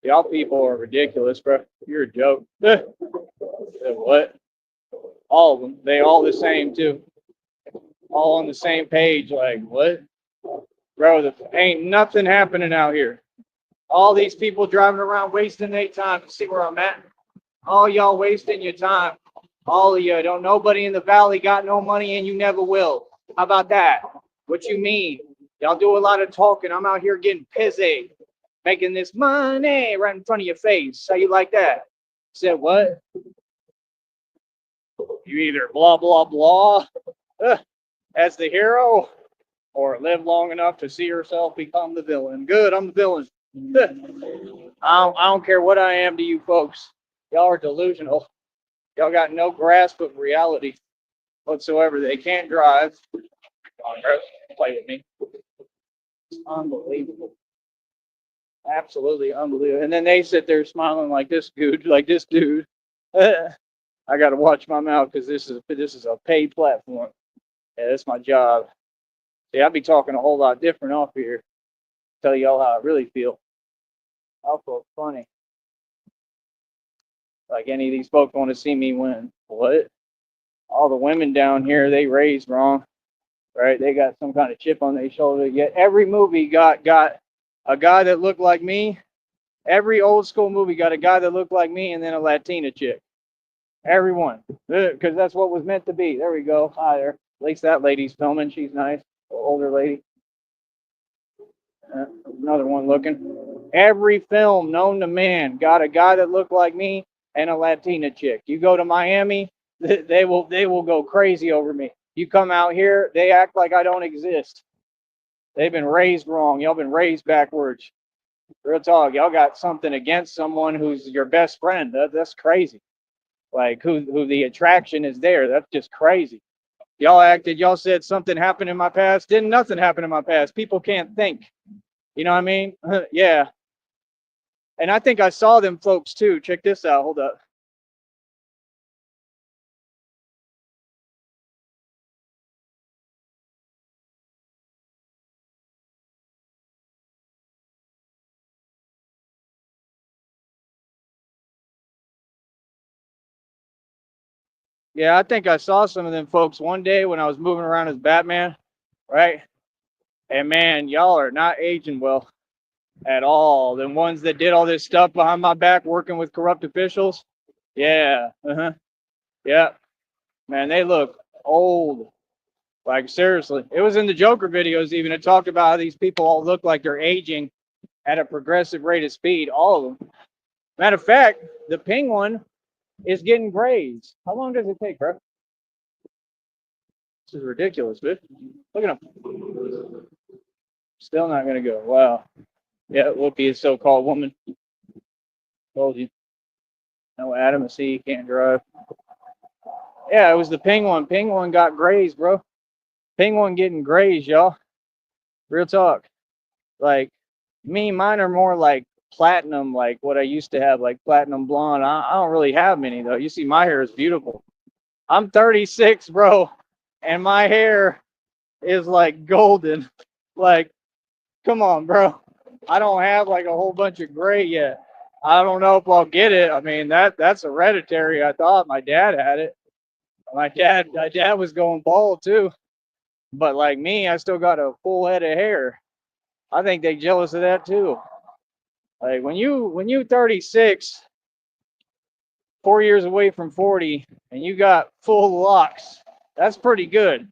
Y'all people are ridiculous, bro. You're a joke. What? All of them. They all the same, too. All on the same page. Like, what? Bro, ain't nothing happening out here. All these people driving around wasting their time. See where I'm at? All y'all wasting your time. All of you. Don't nobody in the valley got no money and you never will. How about that? What you mean? Y'all do a lot of talking. I'm out here getting pissy, making this money right in front of your face. How you like that? Said what? You either blah blah blah as the hero, or live long enough to see yourself become the villain. Good, I'm the villain. I don't care what I am to you folks. Y'all are delusional. Y'all got no grasp of reality whatsoever. They can't drive. Come on, bro. Play with me. It's unbelievable. Absolutely unbelievable. And then they sit there smiling like this dude, I got to watch my mouth because this is a paid platform. Yeah, that's my job. See, I'd be talking a whole lot different off here. Tell y'all how I really feel. I feel funny. Like any of these folks want to see me win. What? All the women down here, they raised wrong, right? They got some kind of chip on their shoulder. Yet every movie got a guy that looked like me. Every old school movie got a guy that looked like me and then a Latina chick. Everyone, because that's what was meant to be. There we go. Hi there. At least that lady's filming. She's nice. Older lady. Another one looking. Every film known to man got a guy that looked like me and a Latina chick. You go to Miami, they will go crazy over me. You come out here, they act like I don't exist. They've been raised wrong. Y'all been raised backwards. Real talk. Y'all got something against someone who's your best friend. That's crazy. Like who the attraction is there. That's just crazy. Y'all said something happened in my past. Didn't nothing happen in my past. People can't think. You know what I mean? Yeah. And I think I saw them folks too. Check this out. Hold up. Yeah, I think I saw some of them folks one day when I was moving around as Batman, right? And man, y'all are not aging well. at all. The ones that did all this stuff behind my back working with corrupt officials. Yeah. Uh-huh. Yeah. Man, they look old. Like seriously. It was in the Joker videos even. It talked about how these people all look like they're aging at a progressive rate of speed. All of them. Matter of fact, the ping one is getting grays. How long does it take, bro? This is ridiculous, dude. Look at him. Still not gonna go. Wow. Yeah, Whoopi is so-called woman. Told you. No adamacy, you can't drive. Yeah, it was the ping one. Ping one got grays, bro. Ping one getting grays, y'all. Real talk. Like mine are more like platinum, like what I used to have, like platinum blonde. I don't really have many though. You see, my hair is beautiful. I'm 36, bro, and my hair is like golden. Like, come on, bro. I don't have like a whole bunch of gray yet. I don't know if I'll get it. I mean, that's hereditary. I thought my dad had it. My dad was going bald too. But like me, I still got a full head of hair. I think they jealous of that too. Like when you 36, 4 years away from 40, and you got full locks, that's pretty good.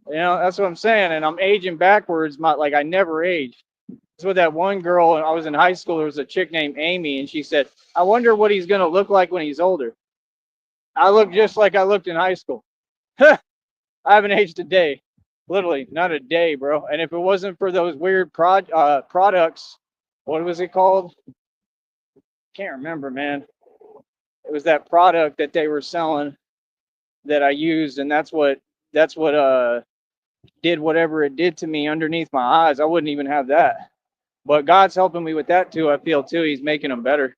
You know, that's what I'm saying. And I'm aging backwards. Like I never aged. It's with that one girl. And I was in high school. There was a chick named Amy, and she said, "I wonder what he's gonna look like when he's older." I look just like I looked in high school. I haven't aged a day. Literally, not a day, bro. And if it wasn't for those weird products, what was it called? Can't remember, man. It was that product that they were selling that I used, and that's what did whatever it did to me underneath my eyes. I wouldn't even have that. But God's helping me with that too. I feel too. He's making them better.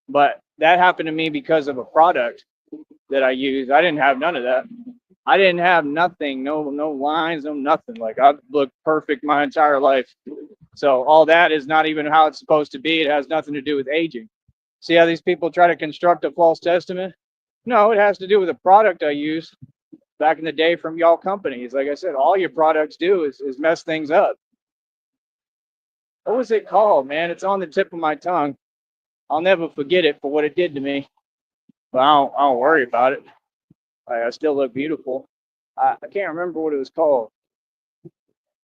But that happened to me because of a product that I used. I didn't have none of that. I didn't have nothing, no lines, no nothing. Like I've looked perfect my entire life. So all that is not even how it's supposed to be. It has nothing to do with aging. See how these people try to construct a false testament? No, it has to do with a product I used back in the day from y'all companies. Like I said, all your products do is mess things up. What was it called, man? It's on the tip of my tongue. I'll never forget it for what it did to me. But I don't worry about it. I still look beautiful. I can't remember what it was called.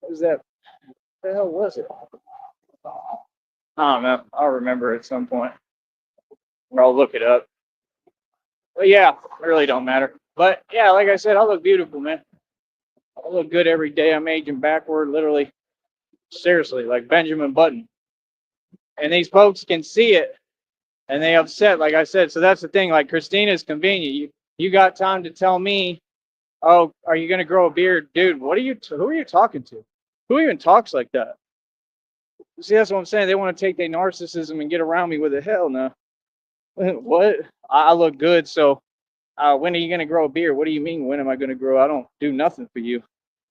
What was that? What the hell was it? I don't know. I'll remember at some point. Or I'll look it up. But yeah, it really don't matter. But yeah, like I said, I look beautiful, man. I look good every day. I'm aging backward, literally. Seriously, like Benjamin Button. And these folks can see it and they upset, like I said. So that's the thing. Like Christina's convenient. You got time to tell me, oh, are you gonna grow a beard, dude? Who are you talking to? Who even talks like that? See, that's what I'm saying. They want to take their narcissism and get around me with a hell no. What? I look good, so when are you gonna grow a beard? What do you mean? When am I gonna grow? I don't do nothing for you.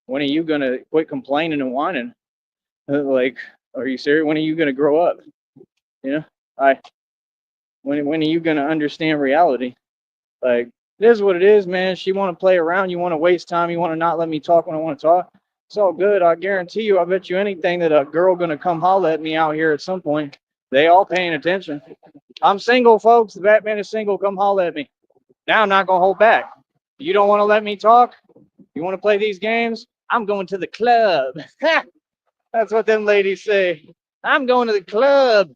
When are you gonna quit complaining and whining? Like, are you serious? When are you gonna grow up? You know, I when are you gonna understand reality? Like, it is what it is, man. She want to play around. You want to waste time. You want to not let me talk when I want to talk. It's all good. I guarantee you. I bet you anything that a girl gonna come holler at me out here at some point. They all paying attention. I'm single, folks. The Batman is single. Come holler at me. Now I'm not gonna hold back. You don't want to let me talk? You want to play these games? I'm going to the club. That's what them ladies say. I'm going to the club.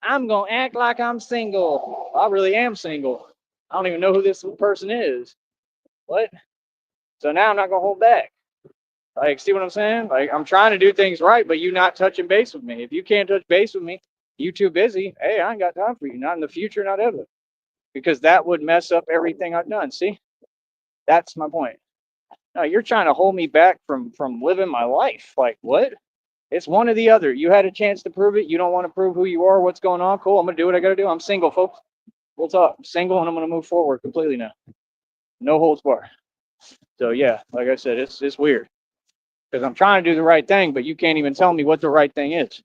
I'm going to act like I'm single. I really am single. I don't even know who this person is. What? So now I'm not going to hold back. Like, see what I'm saying? Like, I'm trying to do things right, but you not touching base with me. If you can't touch base with me, you too busy. Hey, I ain't got time for you. Not in the future, not ever. Because that would mess up everything I've done. See? That's my point. No, you're trying to hold me back from living my life. Like, what? It's one or the other. You had a chance to prove it. You don't want to prove who you are, what's going on. Cool. I'm going to do what I got to do. I'm single, folks. We'll talk. I'm single and I'm going to move forward completely now. No holds barred. So, yeah, like I said, it's weird because I'm trying to do the right thing, but you can't even tell me what the right thing is.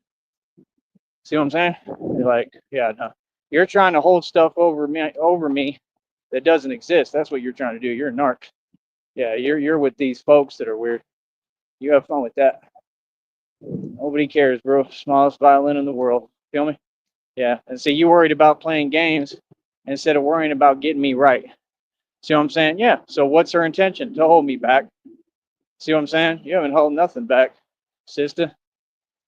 See what I'm saying? You're like, yeah, no. You're trying to hold stuff over me that doesn't exist. That's what you're trying to do. You're a narc. Yeah, you're with these folks that are weird. You have fun with that. Nobody cares, bro. Smallest violin in the world. Feel me? Yeah. And see, you worried about playing games instead of worrying about getting me right. See what I'm saying? Yeah. So what's her intention? To hold me back. See what I'm saying? You haven't held nothing back, sister.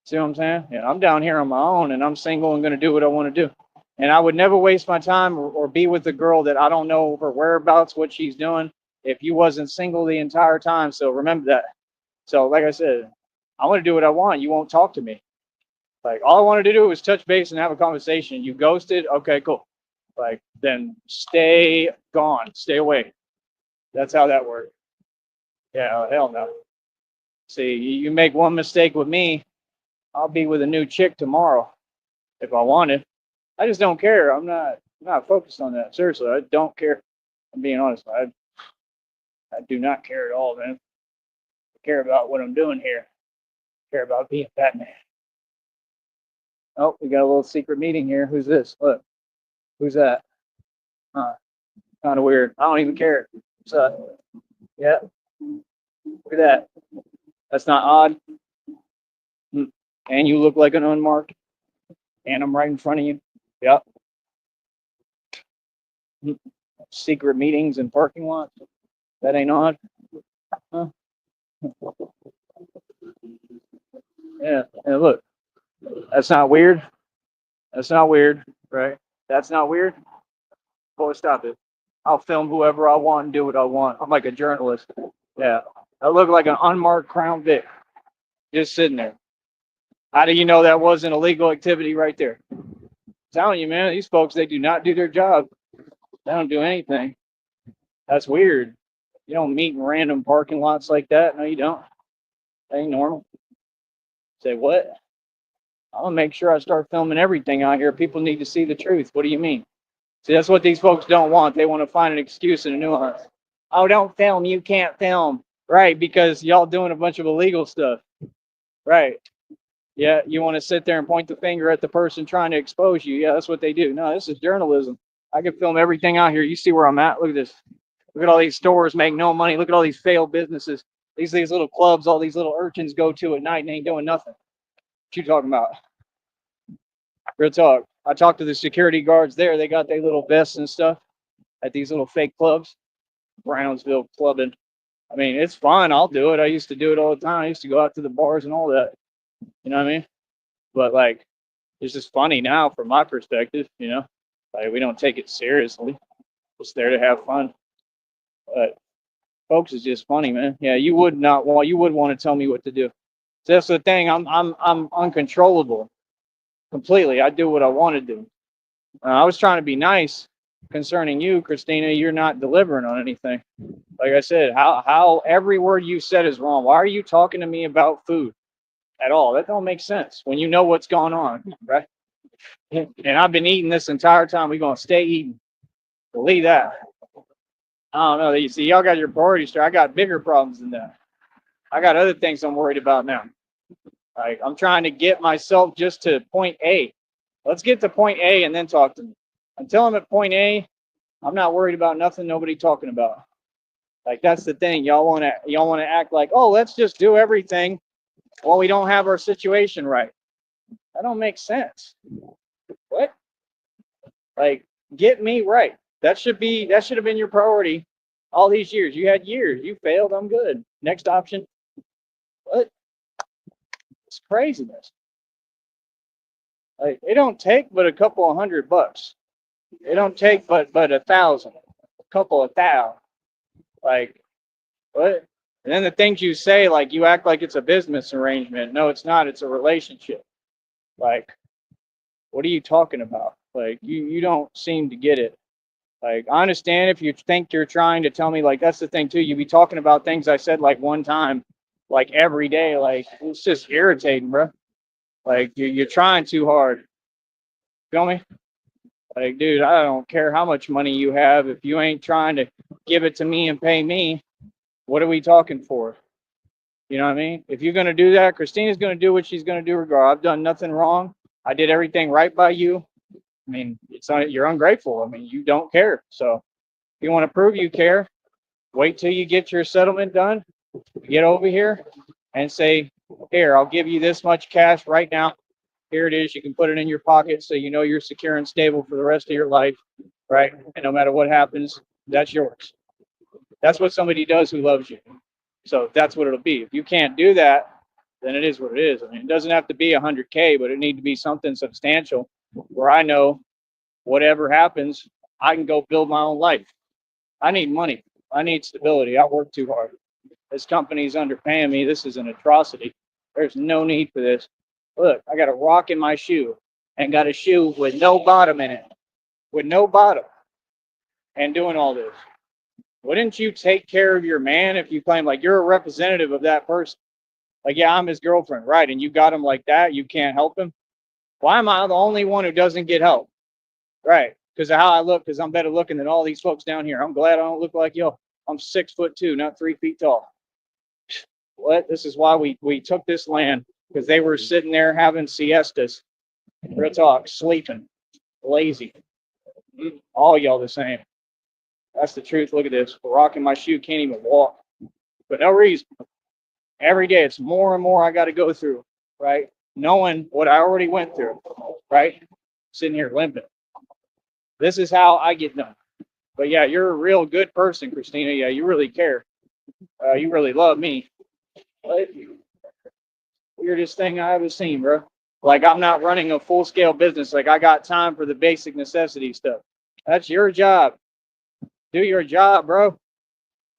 See what I'm saying? Yeah, I'm down here on my own and I'm single and gonna do what I want to do. And I would never waste my time or be with a girl that I don't know her whereabouts, what she's doing, if you wasn't single the entire time. So remember that. So like I said, I want to do what I want. You won't talk to me. Like all I wanted to do was touch base and have a conversation. You ghosted. Okay, cool. Like then stay gone. Stay away. That's how that works. Yeah, hell no. See, you make one mistake with me, I'll be with a new chick tomorrow if I wanted. I just don't care. I'm not focused on that. Seriously, I don't care. I'm being honest. I do not care at all, man. I care about what I'm doing here. I care about being Batman. Oh, we got a little secret meeting here. Who's this? Look, who's that? Huh, kind of weird. I don't even care. What's up? Yeah, look at that. That's not odd. Hmm. And you look like an unmarked. And I'm right in front of you. Yep. Hmm. Secret meetings in parking lots. That ain't odd. Huh? Yeah. And look, that's not weird. That's not weird, right? That's not weird. Boy, stop it. I'll film whoever I want and do what I want. I'm like a journalist. Yeah. I look like an unmarked Crown Vic just sitting there. How do you know that wasn't illegal activity right there? I'm telling you, man, these folks, they do not do their job. They don't do anything. That's weird. You don't meet in random parking lots like that. No, you don't. That ain't normal. Say what? I'm gonna make sure I start filming everything out here. People need to see the truth. What do you mean? See, that's what these folks don't want. They want to find an excuse and a nuance. Oh, don't film. You can't film. Right, because y'all doing a bunch of illegal stuff. Right. Yeah, you want to sit there and point the finger at the person trying to expose you. Yeah, that's what they do. No, this is journalism. I can film everything out here. You see where I'm at? Look at this. Look at all these stores make no money. Look at all these failed businesses. These little clubs, all these little urchins go to at night and ain't doing nothing. What you talking about? Real talk. I talked to the security guards there. They got their little vests and stuff at these little fake clubs. Brownsville clubbing. I mean, it's fun. I'll do it. I used to do it all the time. I used to go out to the bars and all that. You know what I mean? But like, it's just funny now from my perspective. Like we don't take it seriously. It's there to have fun. But folks, it's just funny, man. Yeah, you would not want. You would want to tell me what to do. So that's the thing. I'm uncontrollable completely. I do what I want to do. I was trying to be nice concerning you, Christina. You're not delivering on anything. Like I said, how every word you said is wrong. Why are you talking to me about food at all? That don't make sense when you know what's going on, right? And I've been eating this entire time. We're gonna stay eating. Believe that. I don't know. You see, y'all got your priorities straight. I got bigger problems than that. I got other things I'm worried about now. Like I'm trying to get myself just to point A. Let's get to point A and then talk to me. Until I'm at point A, I'm not worried about nothing nobody talking about. Like that's the thing. Y'all wanna act like, oh, let's just do everything while we don't have our situation right. That don't make sense. What? Like, get me right. That should have been your priority all these years. You had years. You failed. I'm good. Next option. What? It's craziness. Like it don't take but a couple of $100. It don't take but 1,000, a couple of thousand. Like what? And then the things you say, like you act like it's a business arrangement. No, it's not. It's a relationship. Like, what are you talking about? Like you don't seem to get it. Like I understand if you think you're trying to tell me, like that's the thing too. You be talking about things I said like one time, like every day. Like it's just irritating, bro. Like you're trying too hard. Feel me? Like, dude, I don't care how much money you have. If you ain't trying to give it to me and pay me, what are we talking for? You know what I mean? If you're gonna do that, Christina's gonna do what she's gonna do regardless. I've done nothing wrong. I did everything right by you. I mean, it's not, you're ungrateful. I mean, you don't care. So if you want to prove you care, wait till you get your settlement done, get over here and say, Here, I'll give you this much cash right now. Here it is. You can put it in your pocket so you know you're secure and stable for the rest of your life, right? And no matter what happens, that's yours. That's what somebody does who loves you. So that's what it'll be. If you can't do that, then it is what it is. I mean, it doesn't have to be 100K, but it need to be something substantial where I know whatever happens, I can go build my own life. I need money. I need stability. I work too hard. This company's underpaying me. This is an atrocity. There's no need for this. Look, I got a rock in my shoe and got a shoe with no bottom in it, with no bottom, and doing all this. Wouldn't you take care of your man if you claim like you're a representative of that person? Like, yeah, I'm his girlfriend, right? And you got him like that. You can't help him. Why am I the only one who doesn't get help? Right? Because of how I look. Because I'm better looking than all these folks down here. I'm glad I don't look like you. I'm 6'2", not 3 feet tall. What? This is why we took this land, because they were sitting there having siestas. Real talk, sleeping, lazy. All y'all the same. That's the truth. Look at this. Rocking my shoe, can't even walk. For no reason. Every day it's more and more I got to go through, right? Knowing what I already went through, right? Sitting here limping. This is how I get done. But yeah, you're a real good person, Christina. Yeah, you really care. You really love me. But weirdest thing I ever seen, bro. Like, I'm not running a full scale business. Like, I got time for the basic necessity stuff. That's your job. Do your job, bro.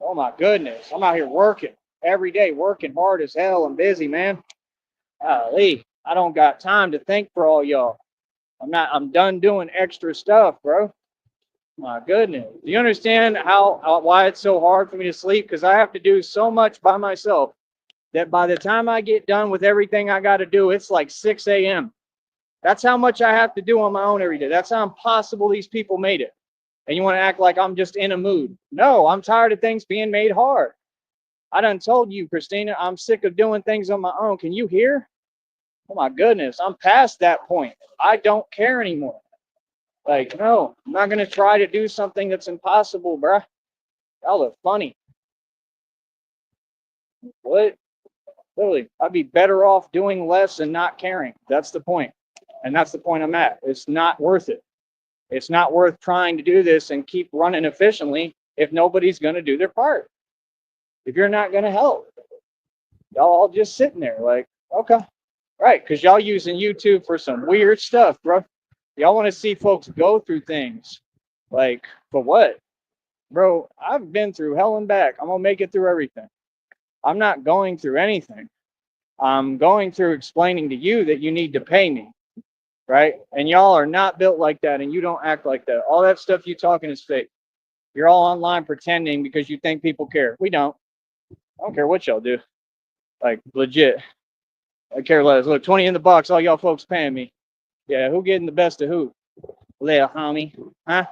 Oh my goodness. I'm out here working every day, working hard as hell. I'm busy, man. Golly, I don't got time to think for all y'all. I'm done doing extra stuff, bro. My goodness. Do you understand why it's so hard for me to sleep? Because I have to do so much by myself that by the time I get done with everything I got to do, it's like 6 a.m. That's how much I have to do on my own every day. That's how impossible these people made it. And you want to act like I'm just in a mood. No, I'm tired of things being made hard. I done told you, Christina, I'm sick of doing things on my own. Can you hear? Oh my goodness, I'm past that point. I don't care anymore. Like, no, I'm not going to try to do something that's impossible, bruh. Y'all are funny. What? Literally, I'd be better off doing less and not caring. That's the point. And that's the point I'm at. It's not worth it. It's not worth trying to do this and keep running efficiently if nobody's going to do their part. If you're not going to help, y'all all just sitting there like, okay. Right, because y'all using YouTube for some weird stuff, bro. Y'all want to see folks go through things. Like, for what? Bro, I've been through hell and back. I'm going to make it through everything. I'm not going through anything. I'm going through explaining to you that you need to pay me, right? And y'all are not built like that, and you don't act like that. All that stuff you talking is fake. You're all online pretending because you think people care. We don't. I don't care what y'all do. Like, legit. I care less. Look, 20 in the box, all y'all folks paying me. Yeah, who getting the best of who? Little homie. Huh?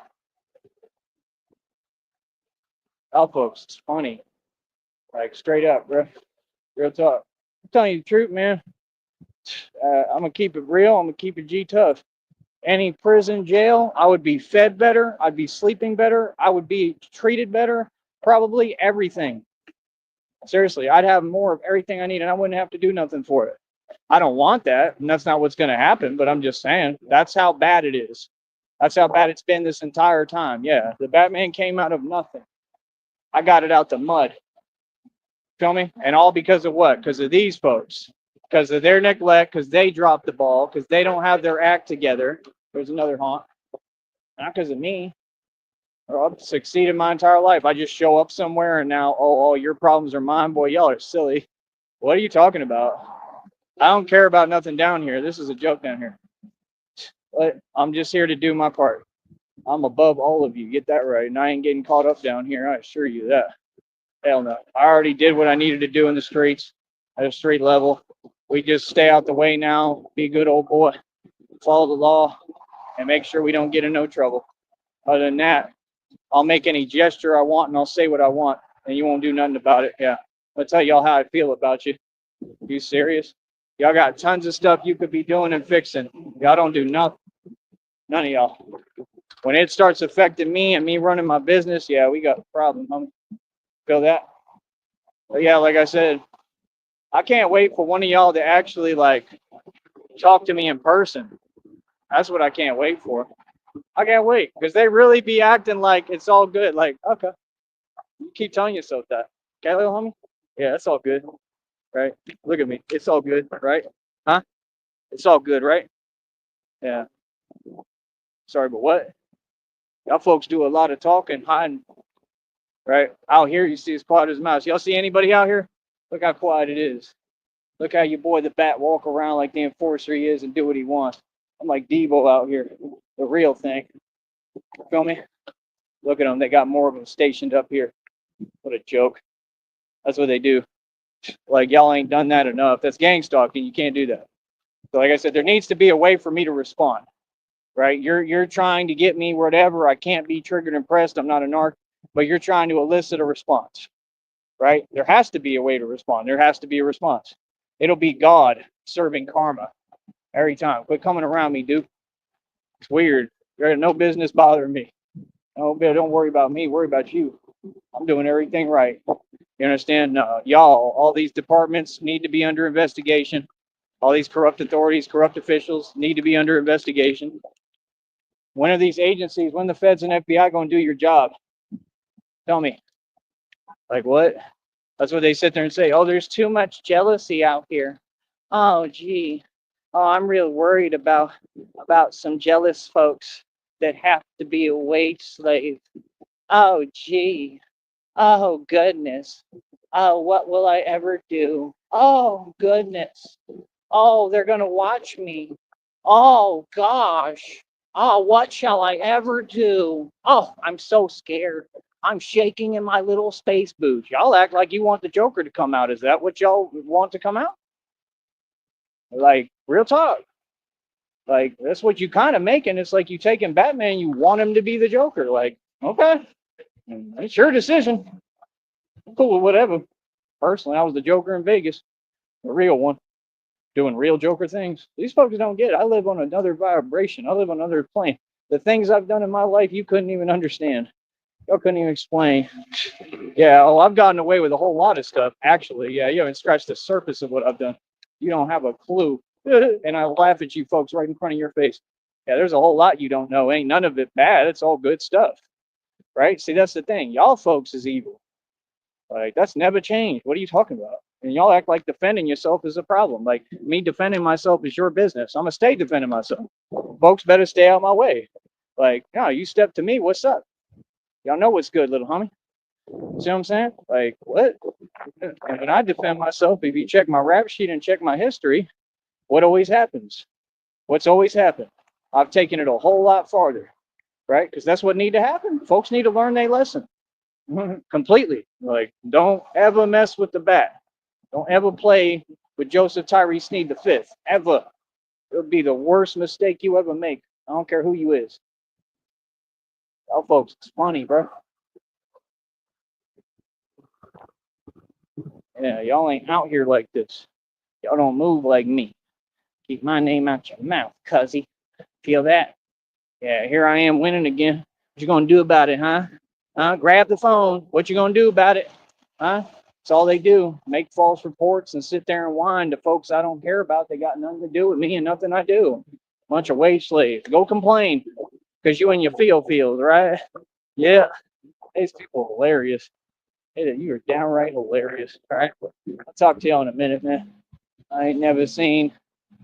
Y'all folks, it's funny. Like, straight up, bro. Real talk. I'm telling you the truth, man. I'm going to keep it real. I'm going to keep it G tough. Any prison, jail, I would be fed better. I'd be sleeping better. I would be treated better. Probably everything. Seriously, I'd have more of everything I need, and I wouldn't have to do nothing for it. I don't want that, and that's not what's going to happen, but I'm just saying, that's how bad it is. That's how bad it's been this entire time. Yeah, the Batman came out of nothing. I got it out the mud. Feel me? And all because of what? Because of these folks. Because of their neglect, because they dropped the ball, because they don't have their act together. There's another honk. Not because of me. I've succeeded my entire life. I just show up somewhere and now, oh, your problems are mine. Boy, y'all are silly. What are you talking about? I don't care about nothing down here. This is a joke down here. But I'm just here to do my part. I'm above all of you. Get that right. And I ain't getting caught up down here. I assure you that. Hell no. I already did what I needed to do in the streets at a street level. We just stay out the way now. Be a good old boy. Follow the law and make sure we don't get in no trouble. Other than that, I'll make any gesture I want and I'll say what I want and you won't do nothing about it. Yeah. I'll tell y'all how I feel about you. You serious? Y'all got tons of stuff you could be doing and fixing. Y'all don't do nothing. None of y'all. When it starts affecting me and me running my business, yeah, we got a problem, homie. Feel that? But yeah, like I said, I can't wait for one of y'all to actually like talk to me in person. That's what I can't wait for. I can't wait because they really be acting like it's all good. Like, okay, you keep telling yourself that. Okay, little homie? Yeah, it's all good, right? Look at me. It's all good, right? Huh? It's all good, right? Yeah. Sorry, but what? Y'all folks do a lot of talking, hiding, right? Out here, you see as quiet as a mouse. Y'all see anybody out here? Look how quiet it is. Look how your boy the Bat walk around like the enforcer he is and do what he wants. I'm like Debo out here, the real thing. Feel me? Look at them. They got more of them stationed up here. What a joke. That's what they do. Like y'all ain't done that enough. That's gang stalking. You can't do that. So like I said, there needs to be a way for me to respond. Right? You're trying to get me whatever. I can't be triggered and pressed. I'm not a narc, but you're trying to elicit a response. Right? There has to be a way to respond. There has to be a response. It'll be God serving karma every time. Quit coming around me, dude. It's weird. You have no business bothering me. No, don't worry about me. Worry about you. I'm doing everything right. You understand? Y'all, all these departments need to be under investigation. All these corrupt authorities, corrupt officials need to be under investigation. When are these agencies, when the feds and FBI going to do your job? Tell me. Like what? That's what they sit there and say. Oh, there's too much jealousy out here. Oh, gee. Oh, I'm real worried about some jealous folks that have to be a wage slave. Oh, gee. Oh, goodness. Oh, what will I ever do? Oh, goodness. Oh, they're going to watch me. Oh, gosh. Oh, what shall I ever do? Oh, I'm so scared. I'm shaking in my little space boots. Y'all act like you want the Joker to come out. Is that what y'all want to come out? Like, real talk. Like, that's what you kind of making. It's like you taking Batman, you want him to be the Joker. Like, okay, it's your decision. I'm cool with whatever. Personally, I was the Joker in Vegas, the real one, doing real Joker things. These folks don't get it. I live on another vibration. I live on another plane. The things I've done in my life, you couldn't even understand. Y'all couldn't even explain. Yeah, oh, I've gotten away with a whole lot of stuff. Actually, yeah, you haven't scratched the surface of what I've done. You don't have a clue. And I laugh at you folks right in front of your face. Yeah, there's a whole lot you don't know. Ain't none of it bad. It's all good stuff. Right? See, that's the thing. Y'all folks is evil. Like, that's never changed. What are you talking about? And y'all act like defending yourself is a problem. Like, me defending myself is your business. I'm going to stay defending myself. Folks better stay out my way. Like, no, you step to me. What's up? Y'all know what's good, little homie. See what I'm saying? Like, what? And when I defend myself, if you check my rap sheet and check my history, what always happens? What's always happened? I've taken it a whole lot farther, right? Because that's what need to happen. Folks need to learn their lesson completely. Like, don't ever mess with the Bat. Don't ever play with Joseph Tyree Sneed V. Ever. It'll be the worst mistake you ever make. I don't care who you is. Y'all folks, it's funny, bro. Yeah, y'all ain't out here like this. Y'all don't move like me. Keep my name out your mouth, cuzzy. Feel that? Yeah, here I am winning again. What you gonna do about it, huh? Grab the phone. What you gonna do about it? Huh? That's all they do. Make false reports and sit there and whine to folks I don't care about. They got nothing to do with me and nothing I do. Bunch of wage slaves. Go complain. Because you in your field, right? Yeah. These people are hilarious. Hey, you are downright hilarious. All right. I'll talk to y'all in a minute, man. I ain't never seen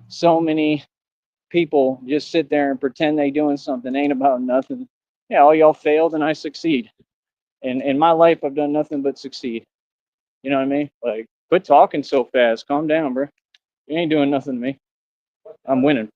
so many people just sit there and pretend they doing something. Ain't about nothing. Yeah, all y'all failed and I succeed. And in my life, I've done nothing but succeed. You know what I mean? Like, quit talking so fast. Calm down, bro. You ain't doing nothing to me. I'm winning.